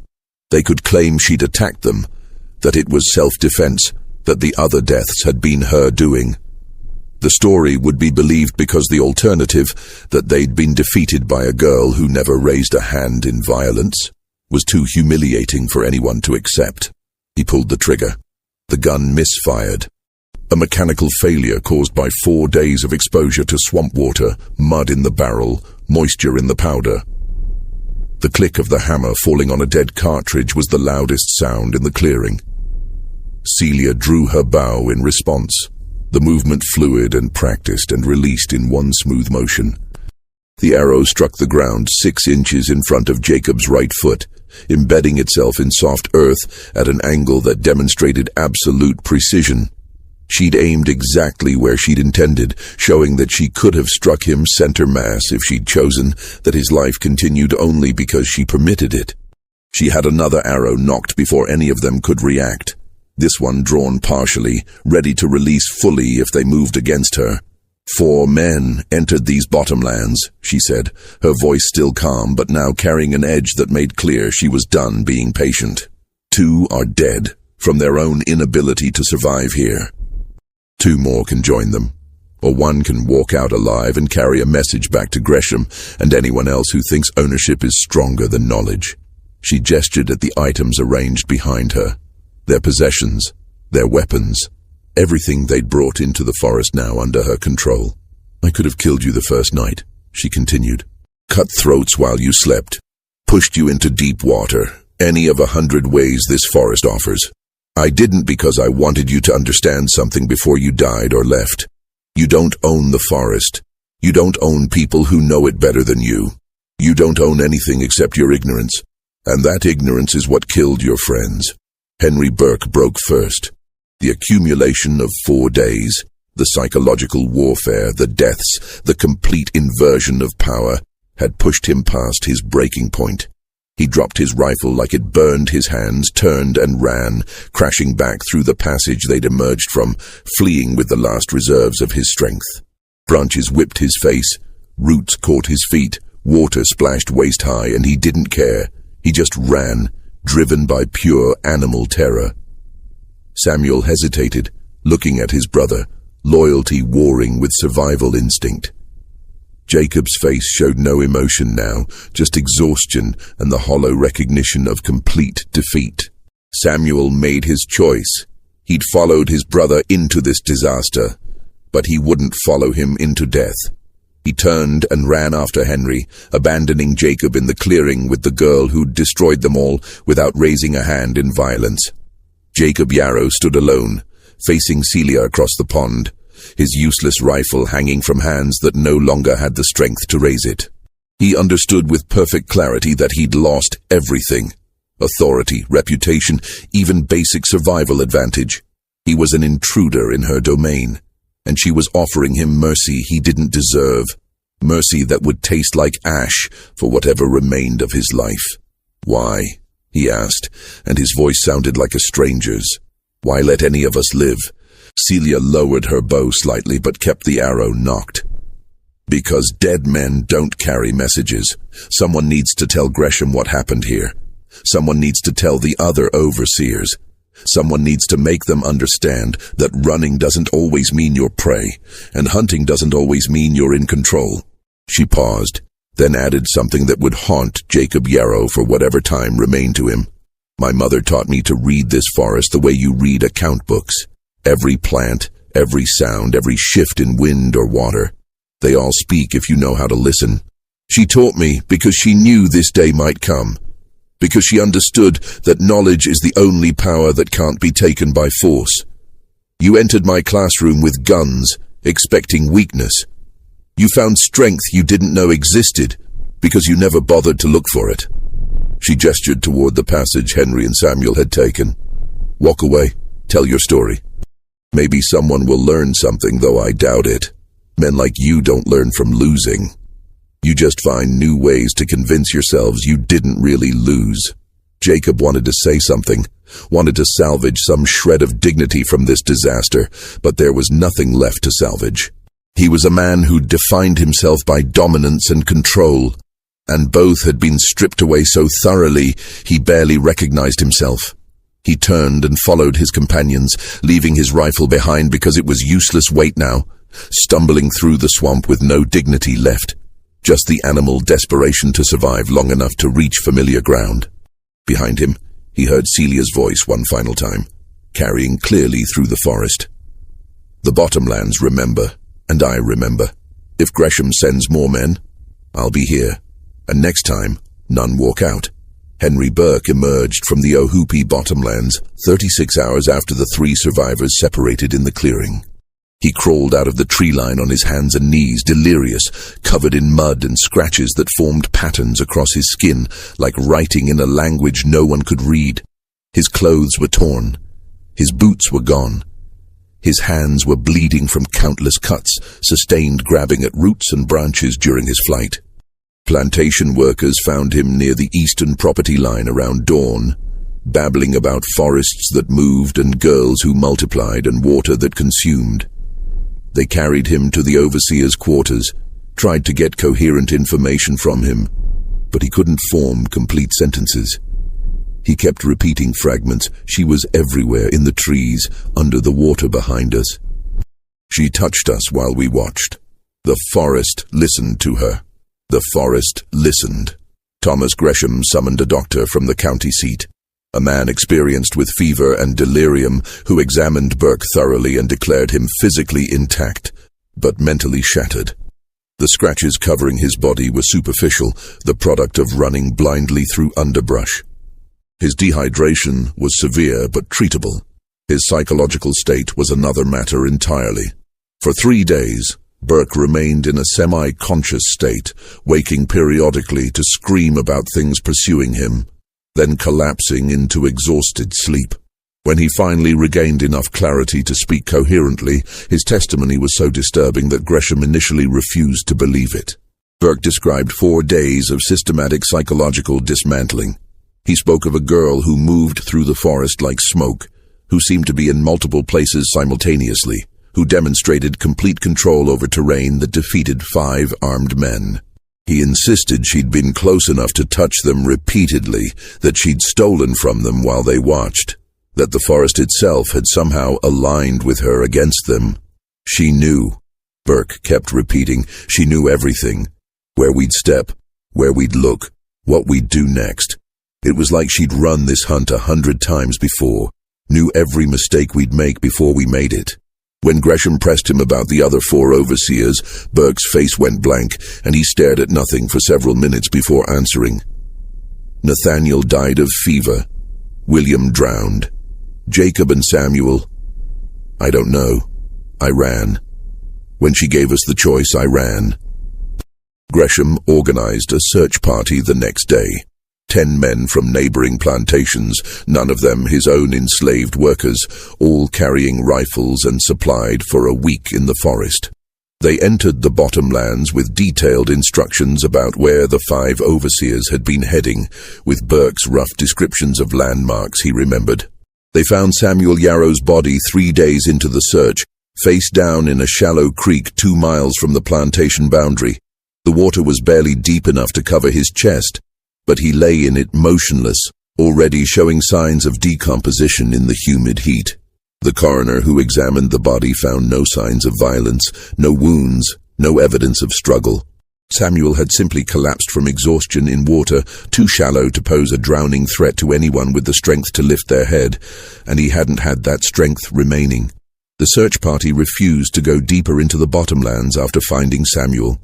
They could claim she'd attacked them, that it was self-defense, that the other deaths had been her doing. The story would be believed because the alternative, that they'd been defeated by a girl who never raised a hand in violence, was too humiliating for anyone to accept. He pulled the trigger. The gun misfired. A mechanical failure caused by 4 days of exposure to swamp water, mud in the barrel, moisture in the powder. The click of the hammer falling on a dead cartridge was the loudest sound in the clearing. Celia drew her bow in response, the movement fluid and practiced and released in one smooth motion. The arrow struck the ground 6 inches in front of Jacob's right foot, embedding itself in soft earth at an angle that demonstrated absolute precision. She'd aimed exactly where she'd intended, showing that she could have struck him center mass if she'd chosen, that his life continued only because she permitted it. She had another arrow nocked before any of them could react, this one drawn partially, ready to release fully if they moved against her. 4 men entered these bottomlands, she said, her voice still calm but now carrying an edge that made clear she was done being patient. 2 are dead, from their own inability to survive here. 2 more can join them, or 1 can walk out alive and carry a message back to Gresham and anyone else who thinks ownership is stronger than knowledge. She gestured at the items arranged behind her, their possessions, their weapons, everything they'd brought into the forest now under her control. "I could have killed you the first night," she continued. "Cut throats while you slept, pushed you into deep water, any of 100 ways this forest offers. I didn't because I wanted you to understand something before you died or left. You don't own the forest. You don't own people who know it better than you. You don't own anything except your ignorance. And that ignorance is what killed your friends." Henry Burke broke first. The accumulation of 4 days, the psychological warfare, the deaths, the complete inversion of power, had pushed him past his breaking point. He dropped his rifle like it burned his hands, turned and ran, crashing back through the passage they'd emerged from, fleeing with the last reserves of his strength. Branches whipped his face, roots caught his feet, water splashed waist-high, and he didn't care. He just ran, driven by pure animal terror. Samuel hesitated, looking at his brother, loyalty warring with survival instinct. Jacob's face showed no emotion now, just exhaustion and the hollow recognition of complete defeat. Samuel made his choice. He'd followed his brother into this disaster, but he wouldn't follow him into death. He turned and ran after Henry, abandoning Jacob in the clearing with the girl who'd destroyed them all without raising a hand in violence. Jacob Yarrow stood alone, facing Celia across the pond, his useless rifle hanging from hands that no longer had the strength to raise it. He understood with perfect clarity that he'd lost everything: authority, reputation, even basic survival advantage. He was an intruder in her domain, and she was offering him mercy he didn't deserve, mercy that would taste like ash for whatever remained of his life. "Why?" he asked, and his voice sounded like a stranger's. "Why let any of us live?" Celia lowered her bow slightly but kept the arrow nocked. "Because dead men don't carry messages. Someone needs to tell Gresham what happened here. Someone needs to tell the other overseers. Someone needs to make them understand that running doesn't always mean you're prey, and hunting doesn't always mean you're in control." She paused, then added something that would haunt Jacob Yarrow for whatever time remained to him. "My mother taught me to read this forest the way you read account books. Every plant, every sound, every shift in wind or water. They all speak if you know how to listen. She taught me because she knew this day might come, because she understood that knowledge is the only power that can't be taken by force. You entered my classroom with guns, expecting weakness. You found strength you didn't know existed, because you never bothered to look for it." She gestured toward the passage Henry and Samuel had taken. "Walk away. Tell your story. Maybe someone will learn something, though I doubt it. Men like you don't learn from losing. You just find new ways to convince yourselves you didn't really lose." Jacob wanted to say something, wanted to salvage some shred of dignity from this disaster, but there was nothing left to salvage. He was a man who defined himself by dominance and control, and both had been stripped away so thoroughly he barely recognized himself. He turned and followed his companions, leaving his rifle behind because it was useless weight now, stumbling through the swamp with no dignity left. Just the animal desperation to survive long enough to reach familiar ground. Behind him, he heard Celia's voice one final time, carrying clearly through the forest. "The Bottomlands remember, and I remember. If Gresham sends more men, I'll be here. And next time, none walk out." Henry Burke emerged from the Ohoopee Bottomlands 36 hours after the 3 survivors separated in the clearing. He crawled out of the tree line on his hands and knees, delirious, covered in mud and scratches that formed patterns across his skin, like writing in a language no one could read. His clothes were torn. His boots were gone. His hands were bleeding from countless cuts, sustained grabbing at roots and branches during his flight. Plantation workers found him near the eastern property line around dawn, babbling about forests that moved and girls who multiplied and water that consumed. They carried him to the overseer's quarters, tried to get coherent information from him, but he couldn't form complete sentences. He kept repeating fragments. "She was everywhere, in the trees, under the water behind us. She touched us while we watched. The forest listened to her. The forest listened." Thomas Gresham summoned a doctor from the county seat, a man experienced with fever and delirium who examined Burke thoroughly and declared him physically intact, but mentally shattered. The scratches covering his body were superficial, the product of running blindly through underbrush. His dehydration was severe but treatable. His psychological state was another matter entirely. For 3 days, Burke remained in a semi-conscious state, waking periodically to scream about things pursuing him, then collapsing into exhausted sleep. When he finally regained enough clarity to speak coherently, his testimony was so disturbing that Gresham initially refused to believe it. Burke described 4 days of systematic psychological dismantling. He spoke of a girl who moved through the forest like smoke, who seemed to be in multiple places simultaneously, who demonstrated complete control over terrain that defeated 5 armed men. He insisted she'd been close enough to touch them repeatedly, that she'd stolen from them while they watched, that the forest itself had somehow aligned with her against them. She knew, Burke kept repeating, she knew everything. Where we'd step, where we'd look, what we'd do next. It was like she'd run this hunt 100 times before, knew every mistake we'd make before we made it. When Gresham pressed him about the other 4 overseers, Burke's face went blank, and he stared at nothing for several minutes before answering. Nathaniel died of fever. William drowned. Jacob and Samuel, I don't know. I ran. When she gave us the choice, I ran. Gresham organized a search party the next day. 10 men from neighboring plantations, none of them his own enslaved workers, all carrying rifles and supplied for a week in the forest. They entered the bottomlands with detailed instructions about where the 5 overseers had been heading, with Burke's rough descriptions of landmarks he remembered. They found Samuel Yarrow's body 3 days into the search, face down in a shallow creek 2 miles from the plantation boundary. The water was barely deep enough to cover his chest, but he lay in it motionless, already showing signs of decomposition in the humid heat. The coroner who examined the body found no signs of violence, no wounds, no evidence of struggle. Samuel had simply collapsed from exhaustion in water too shallow to pose a drowning threat to anyone with the strength to lift their head, and he hadn't had that strength remaining. The search party refused to go deeper into the bottomlands after finding Samuel.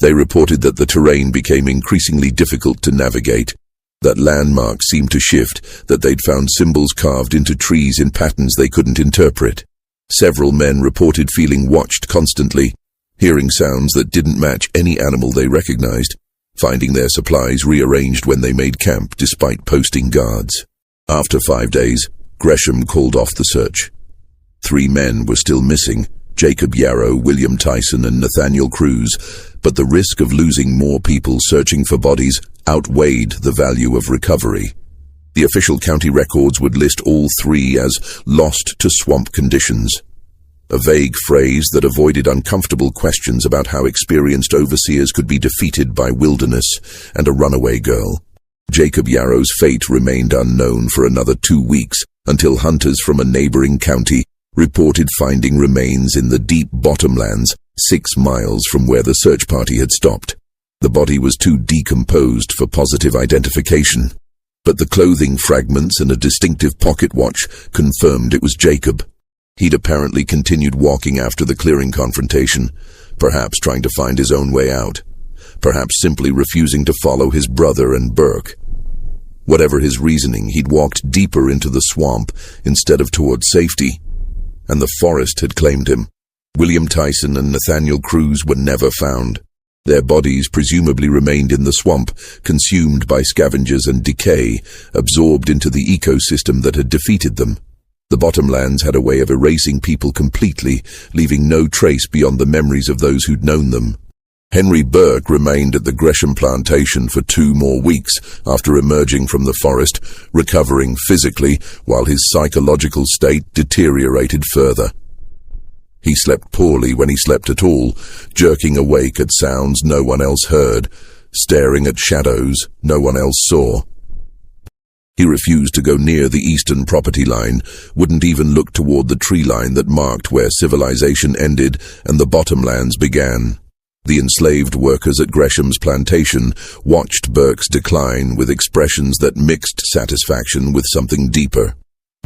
They reported that the terrain became increasingly difficult to navigate, that landmarks seemed to shift, that they'd found symbols carved into trees in patterns they couldn't interpret. Several men reported feeling watched constantly, hearing sounds that didn't match any animal they recognized, finding their supplies rearranged when they made camp despite posting guards. After 5 days, Gresham called off the search. 3 men were still missing, Jacob Yarrow, William Tyson, and Nathaniel Cruz, but the risk of losing more people searching for bodies outweighed the value of recovery. The official county records would list all 3 as lost to swamp conditions, a vague phrase that avoided uncomfortable questions about how experienced overseers could be defeated by wilderness and a runaway girl. Jacob Yarrow's fate remained unknown for another 2 weeks, until hunters from a neighboring county reported finding remains in the deep bottomlands 6 miles from where the search party had stopped. The body was too decomposed for positive identification, but the clothing fragments and a distinctive pocket watch confirmed it was Jacob. He'd apparently continued walking after the clearing confrontation, perhaps trying to find his own way out, perhaps simply refusing to follow his brother and Burke. Whatever his reasoning, he'd walked deeper into the swamp instead of towards safety, and the forest had claimed him. William Tyson and Nathaniel Cruz were never found. Their bodies presumably remained in the swamp, consumed by scavengers and decay, absorbed into the ecosystem that had defeated them. The bottomlands had a way of erasing people completely, leaving no trace beyond the memories of those who'd known them. Henry Burke remained at the Gresham plantation for 2 more weeks after emerging from the forest, recovering physically while his psychological state deteriorated further. He slept poorly when he slept at all, jerking awake at sounds no one else heard, staring at shadows no one else saw. He refused to go near the eastern property line, wouldn't even look toward the tree line that marked where civilization ended and the bottomlands began. The enslaved workers at Gresham's plantation watched Burke's decline with expressions that mixed satisfaction with something deeper.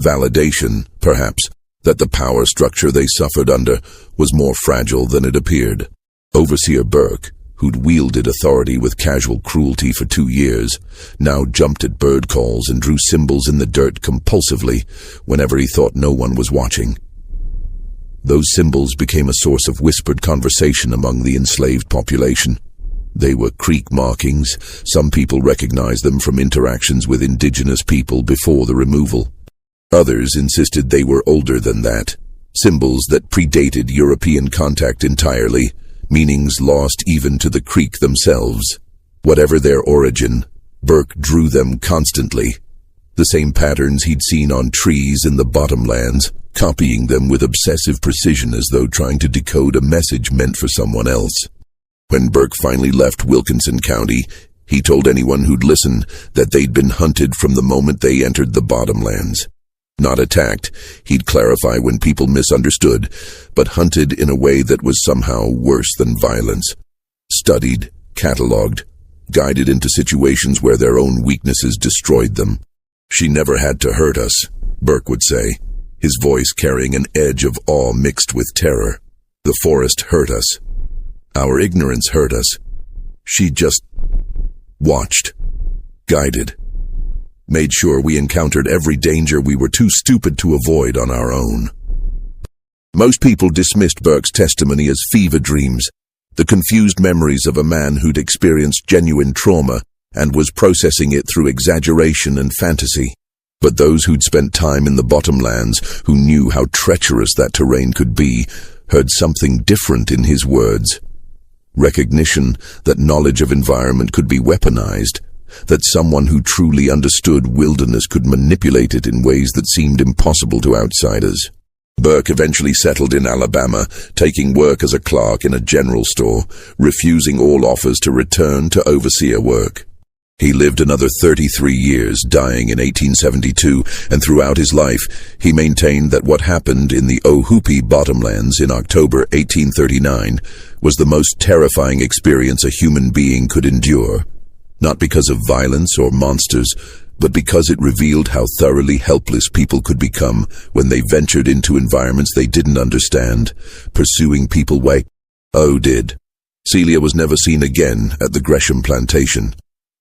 Validation, perhaps, that the power structure they suffered under was more fragile than it appeared. Overseer Burke, who'd wielded authority with casual cruelty for 2 years, now jumped at bird calls and drew symbols in the dirt compulsively whenever he thought no one was watching. Those symbols became a source of whispered conversation among the enslaved population. They were creek markings. Some people recognized them from interactions with indigenous people before the removal. Others insisted they were older than that, symbols that predated European contact entirely, meanings lost even to the creek themselves. Whatever their origin, Burke drew them constantly, the same patterns he'd seen on trees in the bottomlands, copying them with obsessive precision as though trying to decode a message meant for someone else. When Burke finally left Wilkinson County, he told anyone who'd listen that they'd been hunted from the moment they entered the bottomlands. Not attacked, he'd clarify when people misunderstood, but hunted in a way that was somehow worse than violence. Studied, catalogued, guided into situations where their own weaknesses destroyed them. "She never had to hurt us," Burke would say, his voice carrying an edge of awe mixed with terror. "The forest hurt us. Our ignorance hurt us. She just watched, guided, made sure we encountered every danger we were too stupid to avoid on our own." Most people dismissed Burke's testimony as fever dreams, the confused memories of a man who'd experienced genuine trauma and was processing it through exaggeration and fantasy. But those who'd spent time in the bottomlands, who knew how treacherous that terrain could be, heard something different in his words. Recognition that knowledge of environment could be weaponized, that someone who truly understood wilderness could manipulate it in ways that seemed impossible to outsiders. Burke eventually settled in Alabama, taking work as a clerk in a general store, refusing all offers to return to overseer work. He lived another 33 years, dying in 1872, and throughout his life, he maintained that what happened in the Ohoopee bottomlands in October 1839 was the most terrifying experience a human being could endure. Not because of violence or monsters, but because it revealed how thoroughly helpless people could become when they ventured into environments they didn't understand, pursuing people did. Celia was never seen again at the Gresham plantation.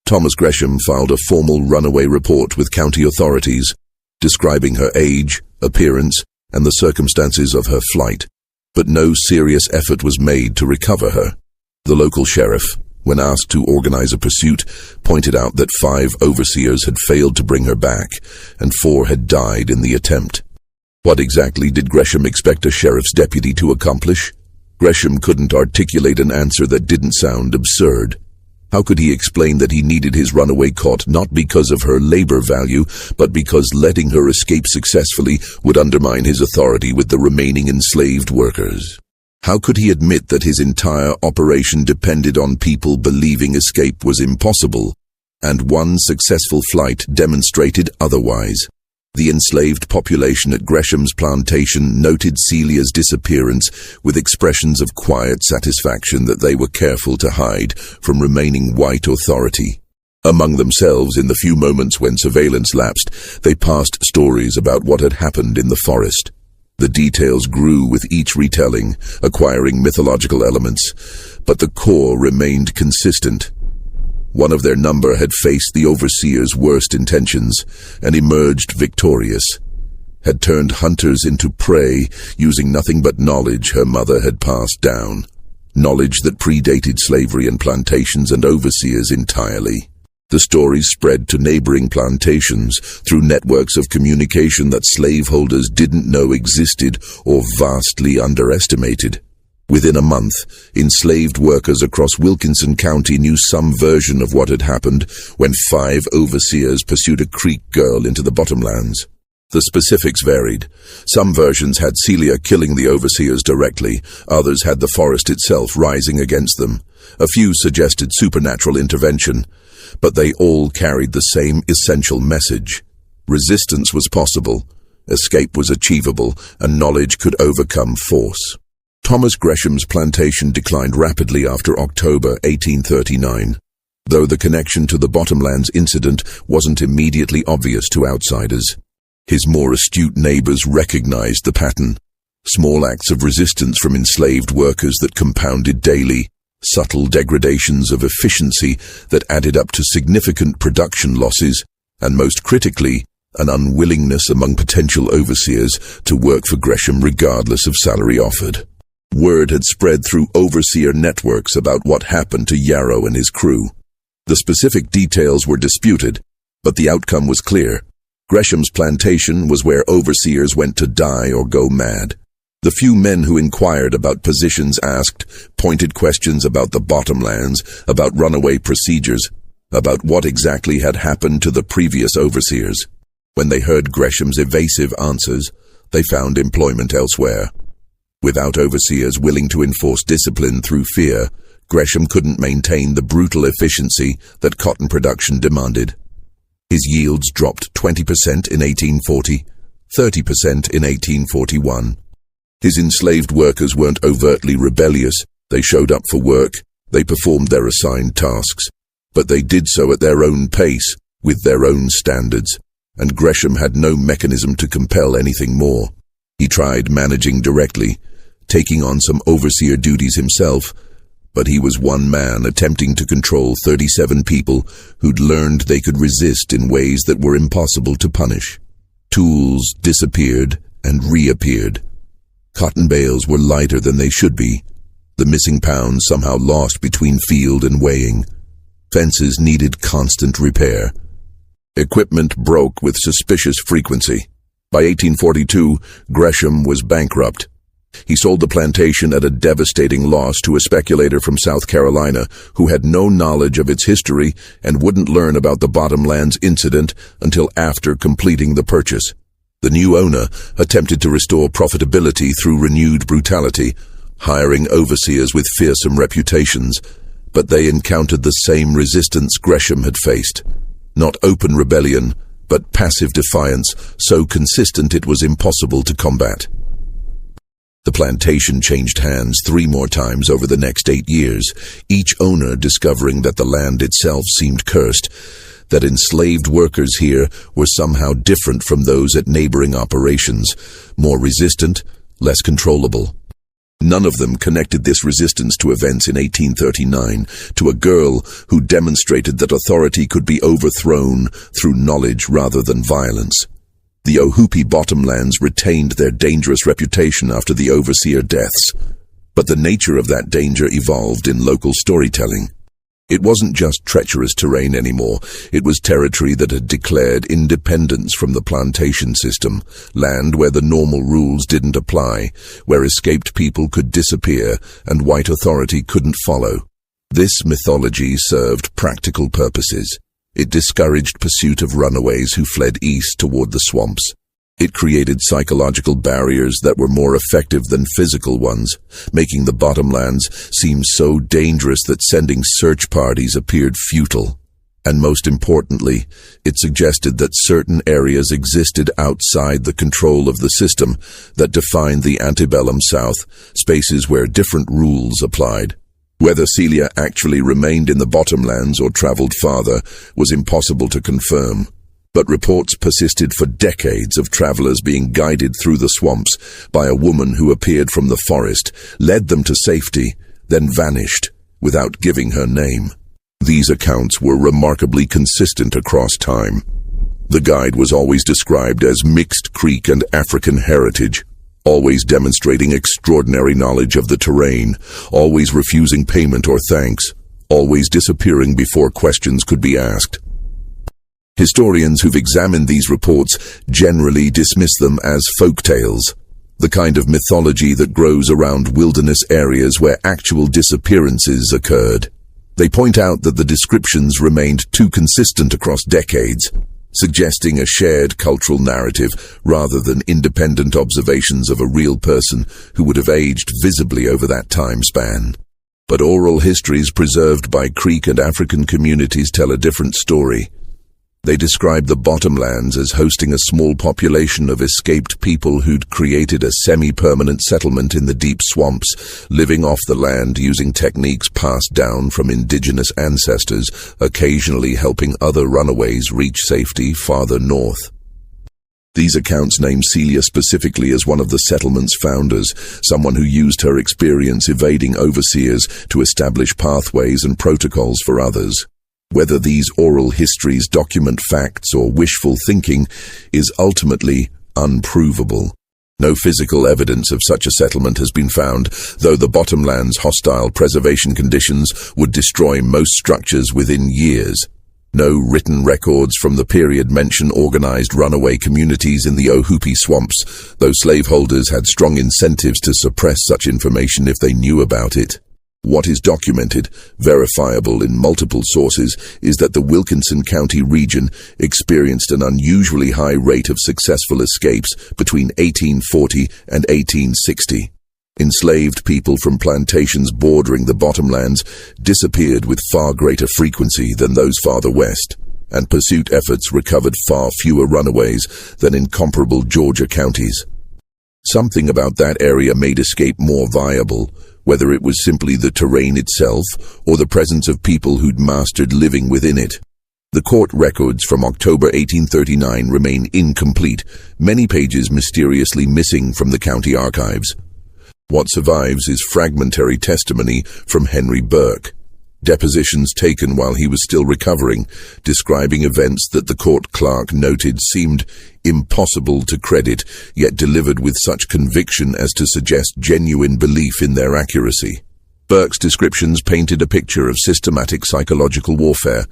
Thomas Gresham filed a formal runaway report with county authorities, describing her age, appearance, and the circumstances of her flight, but no serious effort was made to recover her. The local sheriff, when asked to organize a pursuit, pointed out that 5 overseers had failed to bring her back, and 4 had died in the attempt. What exactly did Gresham expect a sheriff's deputy to accomplish? Gresham couldn't articulate an answer that didn't sound absurd. How could he explain that he needed his runaway caught not because of her labor value, but because letting her escape successfully would undermine his authority with the remaining enslaved workers? How could he admit that his entire operation depended on people believing escape was impossible, and one successful flight demonstrated otherwise? The enslaved population at Gresham's plantation noted Celia's disappearance with expressions of quiet satisfaction that they were careful to hide from remaining white authority. Among themselves, in the few moments when surveillance lapsed, they passed stories about what had happened in the forest. The details grew with each retelling, acquiring mythological elements, but the core remained consistent. One of their number had faced the overseer's worst intentions and emerged victorious, had turned hunters into prey using nothing but knowledge her mother had passed down, knowledge that predated slavery and plantations and overseers entirely. The stories spread to neighboring plantations through networks of communication that slaveholders didn't know existed or vastly underestimated. Within a month, enslaved workers across Wilkinson County knew some version of what had happened when 5 overseers pursued a Creek girl into the bottomlands. The specifics varied. Some versions had Celia killing the overseers directly, others had the forest itself rising against them. A few suggested supernatural intervention, but they all carried the same essential message. Resistance was possible, escape was achievable, and knowledge could overcome force. Thomas Gresham's plantation declined rapidly after October 1839, though the connection to the Bottomlands incident wasn't immediately obvious to outsiders. His more astute neighbors recognized the pattern. Small acts of resistance from enslaved workers that compounded daily, subtle degradations of efficiency that added up to significant production losses, and most critically, an unwillingness among potential overseers to work for Gresham regardless of salary offered. Word had spread through overseer networks about what happened to Yarrow and his crew. The specific details were disputed, but the outcome was clear. Gresham's plantation was where overseers went to die or go mad. The few men who inquired about positions asked pointed questions about the bottomlands, about runaway procedures, about what exactly had happened to the previous overseers. When they heard Gresham's evasive answers, they found employment elsewhere. Without overseers willing to enforce discipline through fear, Gresham couldn't maintain the brutal efficiency that cotton production demanded. His yields dropped 20% in 1840, 30% in 1841. His enslaved workers weren't overtly rebellious. They showed up for work, they performed their assigned tasks, but they did so at their own pace, with their own standards, and Gresham had no mechanism to compel anything more. He tried managing directly, taking on some overseer duties himself, but he was one man attempting to control 37 people who'd learned they could resist in ways that were impossible to punish. Tools disappeared and reappeared. Cotton bales were lighter than they should be. The missing pounds somehow lost between field and weighing. Fences needed constant repair. Equipment broke with suspicious frequency. By 1842, Gresham was bankrupt. He sold the plantation at a devastating loss to a speculator from South Carolina who had no knowledge of its history and wouldn't learn about the Bottomlands incident until after completing the purchase. The new owner attempted to restore profitability through renewed brutality, hiring overseers with fearsome reputations, but they encountered the same resistance Gresham had faced. Not open rebellion, but passive defiance, so consistent it was impossible to combat. The plantation changed hands 3 more times over the next 8 years, each owner discovering that the land itself seemed cursed, that enslaved workers here were somehow different from those at neighboring operations, more resistant, less controllable. None of them connected this resistance to events in 1839, to a girl who demonstrated that authority could be overthrown through knowledge rather than violence. The Ohoopee Bottomlands retained their dangerous reputation after the overseer deaths, but the nature of that danger evolved in local storytelling. It wasn't just treacherous terrain anymore, it was territory that had declared independence from the plantation system, land where the normal rules didn't apply, where escaped people could disappear and white authority couldn't follow. This mythology served practical purposes. It discouraged pursuit of runaways who fled east toward the swamps. It created psychological barriers that were more effective than physical ones, making the Bottomlands seem so dangerous that sending search parties appeared futile. And most importantly, it suggested that certain areas existed outside the control of the system that defined the antebellum South, spaces where different rules applied. Whether Celia actually remained in the Bottomlands or traveled farther was impossible to confirm, but reports persisted for decades of travelers being guided through the swamps by a woman who appeared from the forest, led them to safety, then vanished without giving her name. These accounts were remarkably consistent across time. The guide was always described as mixed Creek and African heritage, always demonstrating extraordinary knowledge of the terrain, always refusing payment or thanks, always disappearing before questions could be asked. Historians who've examined these reports generally dismiss them as folk tales, the kind of mythology that grows around wilderness areas where actual disappearances occurred. They point out that the descriptions remained too consistent across decades, suggesting a shared cultural narrative rather than independent observations of a real person who would have aged visibly over that time span. But oral histories preserved by Creek and African communities tell a different story. They describe the Bottomlands as hosting a small population of escaped people who'd created a semi-permanent settlement in the deep swamps, living off the land using techniques passed down from indigenous ancestors, occasionally helping other runaways reach safety farther north. These accounts name Celia specifically as one of the settlement's founders, someone who used her experience evading overseers to establish pathways and protocols for others. Whether these oral histories document facts or wishful thinking is ultimately unprovable. No physical evidence of such a settlement has been found, though the Bottomlands' hostile preservation conditions would destroy most structures within years. No written records from the period mention organized runaway communities in the Ohoopee swamps, though slaveholders had strong incentives to suppress such information if they knew about it. What is documented, verifiable in multiple sources, is that the Wilkinson County region experienced an unusually high rate of successful escapes between 1840 and 1860. Enslaved people from plantations bordering the bottomlands disappeared with far greater frequency than those farther west, and pursuit efforts recovered far fewer runaways than in comparable Georgia counties. Something about that area made escape more viable, whether it was simply the terrain itself or the presence of people who'd mastered living within it. The court records from October 1839 remain incomplete, many pages mysteriously missing from the county archives. What survives is fragmentary testimony from Henry Burke, depositions taken while he was still recovering, describing events that the court clerk noted seemed impossible to credit, yet delivered with such conviction as to suggest genuine belief in their accuracy. Burke's descriptions painted a picture of systematic psychological warfare,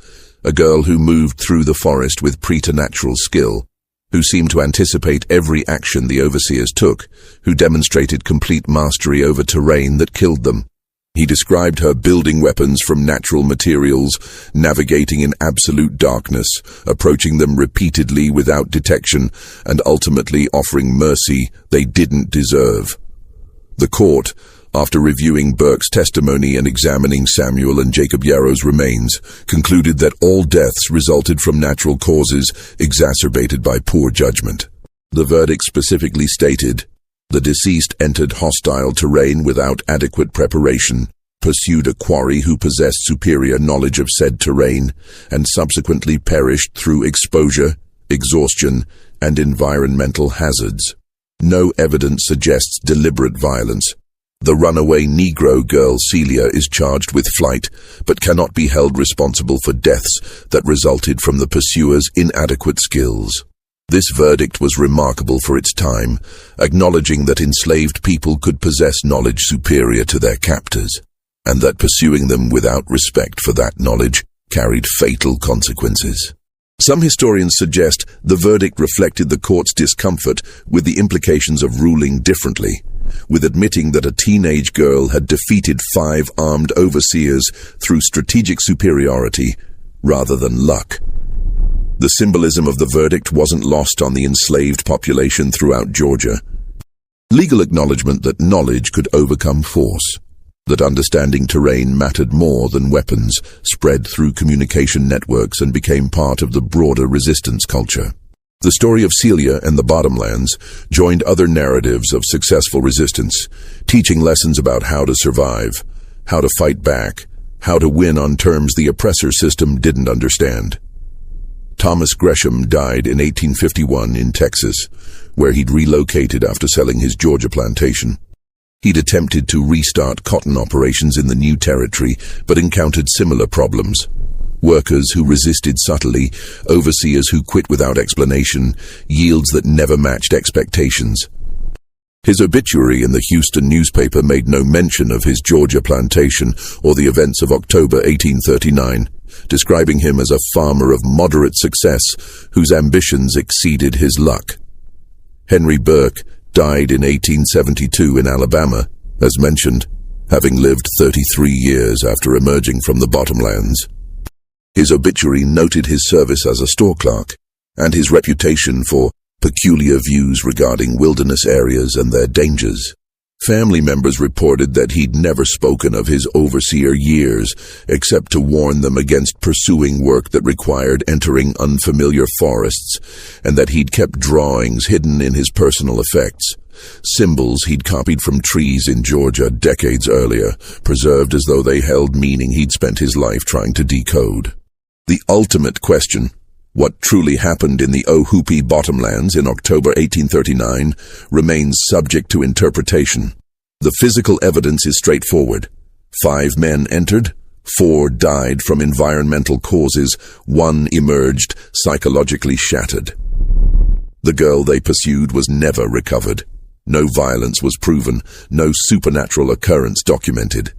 a girl who moved through the forest with preternatural skill, who seemed to anticipate every action the overseers took, who demonstrated complete mastery over terrain that killed them. He described her building weapons from natural materials, navigating in absolute darkness, approaching them repeatedly without detection, and ultimately offering mercy they didn't deserve. The court, after reviewing Burke's testimony and examining Samuel and Jacob Yarrow's remains, concluded that all deaths resulted from natural causes exacerbated by poor judgment. The verdict specifically stated, "The deceased entered hostile terrain without adequate preparation, pursued a quarry who possessed superior knowledge of said terrain, and subsequently perished through exposure, exhaustion, and environmental hazards. No evidence suggests deliberate violence. The runaway Negro girl Celia is charged with flight, but cannot be held responsible for deaths that resulted from the pursuer's inadequate skills." This verdict was remarkable for its time, acknowledging that enslaved people could possess knowledge superior to their captors, and that pursuing them without respect for that knowledge carried fatal consequences. Some historians suggest the verdict reflected the court's discomfort with the implications of ruling differently, with admitting that a teenage girl had defeated 5 armed overseers through strategic superiority rather than luck. The symbolism of the verdict wasn't lost on the enslaved population throughout Georgia. Legal acknowledgement that knowledge could overcome force, that understanding terrain mattered more than weapons, spread through communication networks and became part of the broader resistance culture. The story of Celia and the Bottomlands joined other narratives of successful resistance, teaching lessons about how to survive, how to fight back, how to win on terms the oppressor system didn't understand. Thomas Gresham died in 1851 in Texas, where he'd relocated after selling his Georgia plantation. He'd attempted to restart cotton operations in the new territory, but encountered similar problems. Workers who resisted subtly, overseers who quit without explanation, yields that never matched expectations. His obituary in the Houston newspaper made no mention of his Georgia plantation or the events of October 1839, describing him as a farmer of moderate success whose ambitions exceeded his luck. Henry Burke died in 1872 in Alabama, as mentioned, having lived 33 years after emerging from the Bottomlands. His obituary noted his service as a store clerk and his reputation for peculiar views regarding wilderness areas and their dangers. Family members reported that he'd never spoken of his overseer years, except to warn them against pursuing work that required entering unfamiliar forests, and that he'd kept drawings hidden in his personal effects, symbols he'd copied from trees in Georgia decades earlier, preserved as though they held meaning he'd spent his life trying to decode. The ultimate question, what truly happened in the Ohoopee Bottomlands in October 1839, remains subject to interpretation. The physical evidence is straightforward. 5 men entered, 4 died from environmental causes, 1 emerged psychologically shattered. The girl they pursued was never recovered. No violence was proven, no supernatural occurrence documented.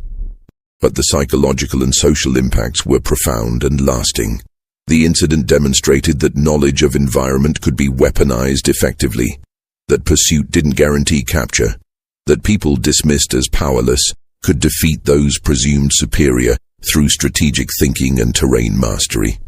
But the psychological and social impacts were profound and lasting. The incident demonstrated that knowledge of environment could be weaponized effectively, that pursuit didn't guarantee capture, that people dismissed as powerless could defeat those presumed superior through strategic thinking and terrain mastery.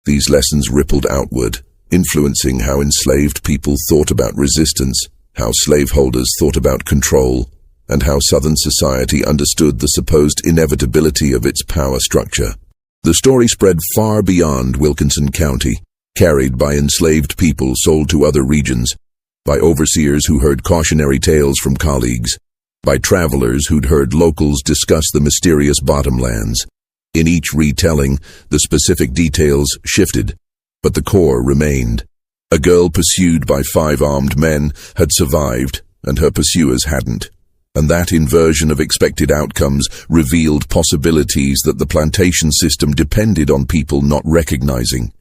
These lessons rippled outward, influencing how enslaved people thought about resistance, how slaveholders thought about control, and how Southern society understood the supposed inevitability of its power structure. The story spread far beyond Wilkinson County, carried by enslaved people sold to other regions, by overseers who heard cautionary tales from colleagues, by travelers who'd heard locals discuss the mysterious bottomlands. In each retelling, the specific details shifted, but the core remained. A girl pursued by 5 armed men had survived, and her pursuers hadn't. And that inversion of expected outcomes revealed possibilities that the plantation system depended on people not recognizing.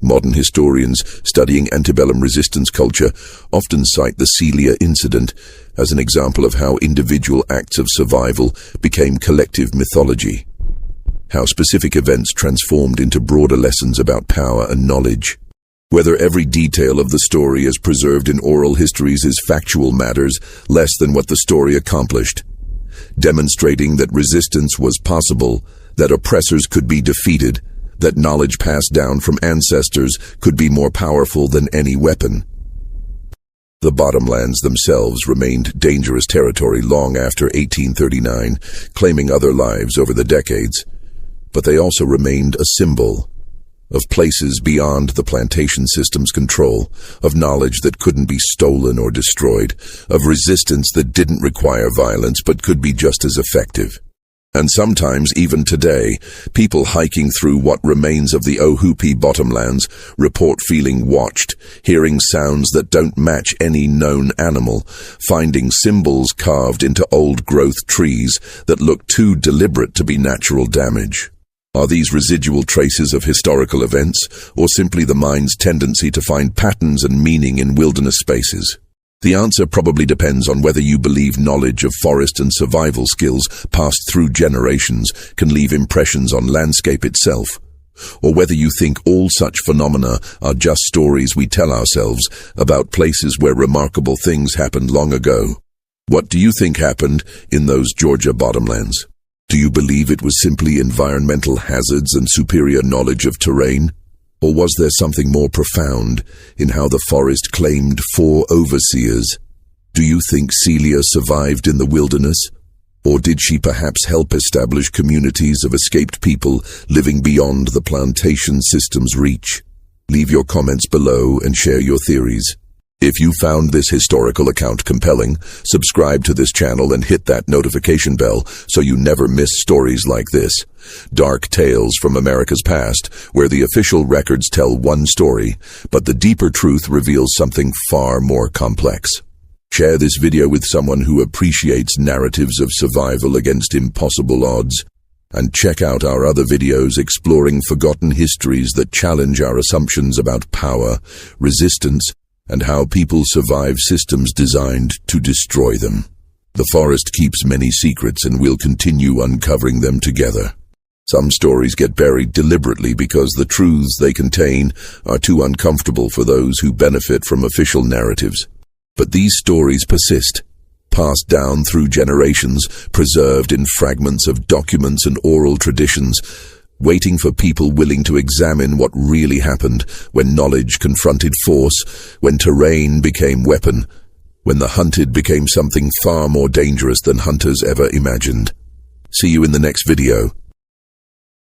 Modern historians studying antebellum resistance culture often cite the Celia incident as an example of how individual acts of survival became collective mythology, how specific events transformed into broader lessons about power and knowledge. Whether every detail of the story as preserved in oral histories is factual matters less than what the story accomplished, demonstrating that resistance was possible, that oppressors could be defeated, that knowledge passed down from ancestors could be more powerful than any weapon. The bottomlands themselves remained dangerous territory long after 1839, claiming other lives over the decades. But they also remained a symbol of places beyond the plantation system's control, of knowledge that couldn't be stolen or destroyed, of resistance that didn't require violence but could be just as effective. And sometimes, even today, people hiking through what remains of the Ohoopee bottomlands report feeling watched, hearing sounds that don't match any known animal, finding symbols carved into old-growth trees that look too deliberate to be natural damage. Are these residual traces of historical events, or simply the mind's tendency to find patterns and meaning in wilderness spaces? The answer probably depends on whether you believe knowledge of forest and survival skills passed through generations can leave impressions on landscape itself, or whether you think all such phenomena are just stories we tell ourselves about places where remarkable things happened long ago. What do you think happened in those Georgia bottomlands? Do you believe it was simply environmental hazards and superior knowledge of terrain? Or was there something more profound in how the forest claimed 4 overseers? Do you think Celia survived in the wilderness? Or did she perhaps help establish communities of escaped people living beyond the plantation system's reach? Leave your comments below and share your theories. If you found this historical account compelling, subscribe to this channel and hit that notification bell so you never miss stories like this. Dark tales from America's past, where the official records tell one story, but the deeper truth reveals something far more complex. Share this video with someone who appreciates narratives of survival against impossible odds. And check out our other videos exploring forgotten histories that challenge our assumptions about power, resistance, and how people survive systems designed to destroy them. The forest keeps many secrets, and we'll continue uncovering them together. Some stories get buried deliberately because the truths they contain are too uncomfortable for those who benefit from official narratives. But these stories persist, passed down through generations, preserved in fragments of documents and oral traditions, waiting for people willing to examine what really happened when knowledge confronted force, when terrain became weapon, when the hunted became something far more dangerous than hunters ever imagined. See you in the next video.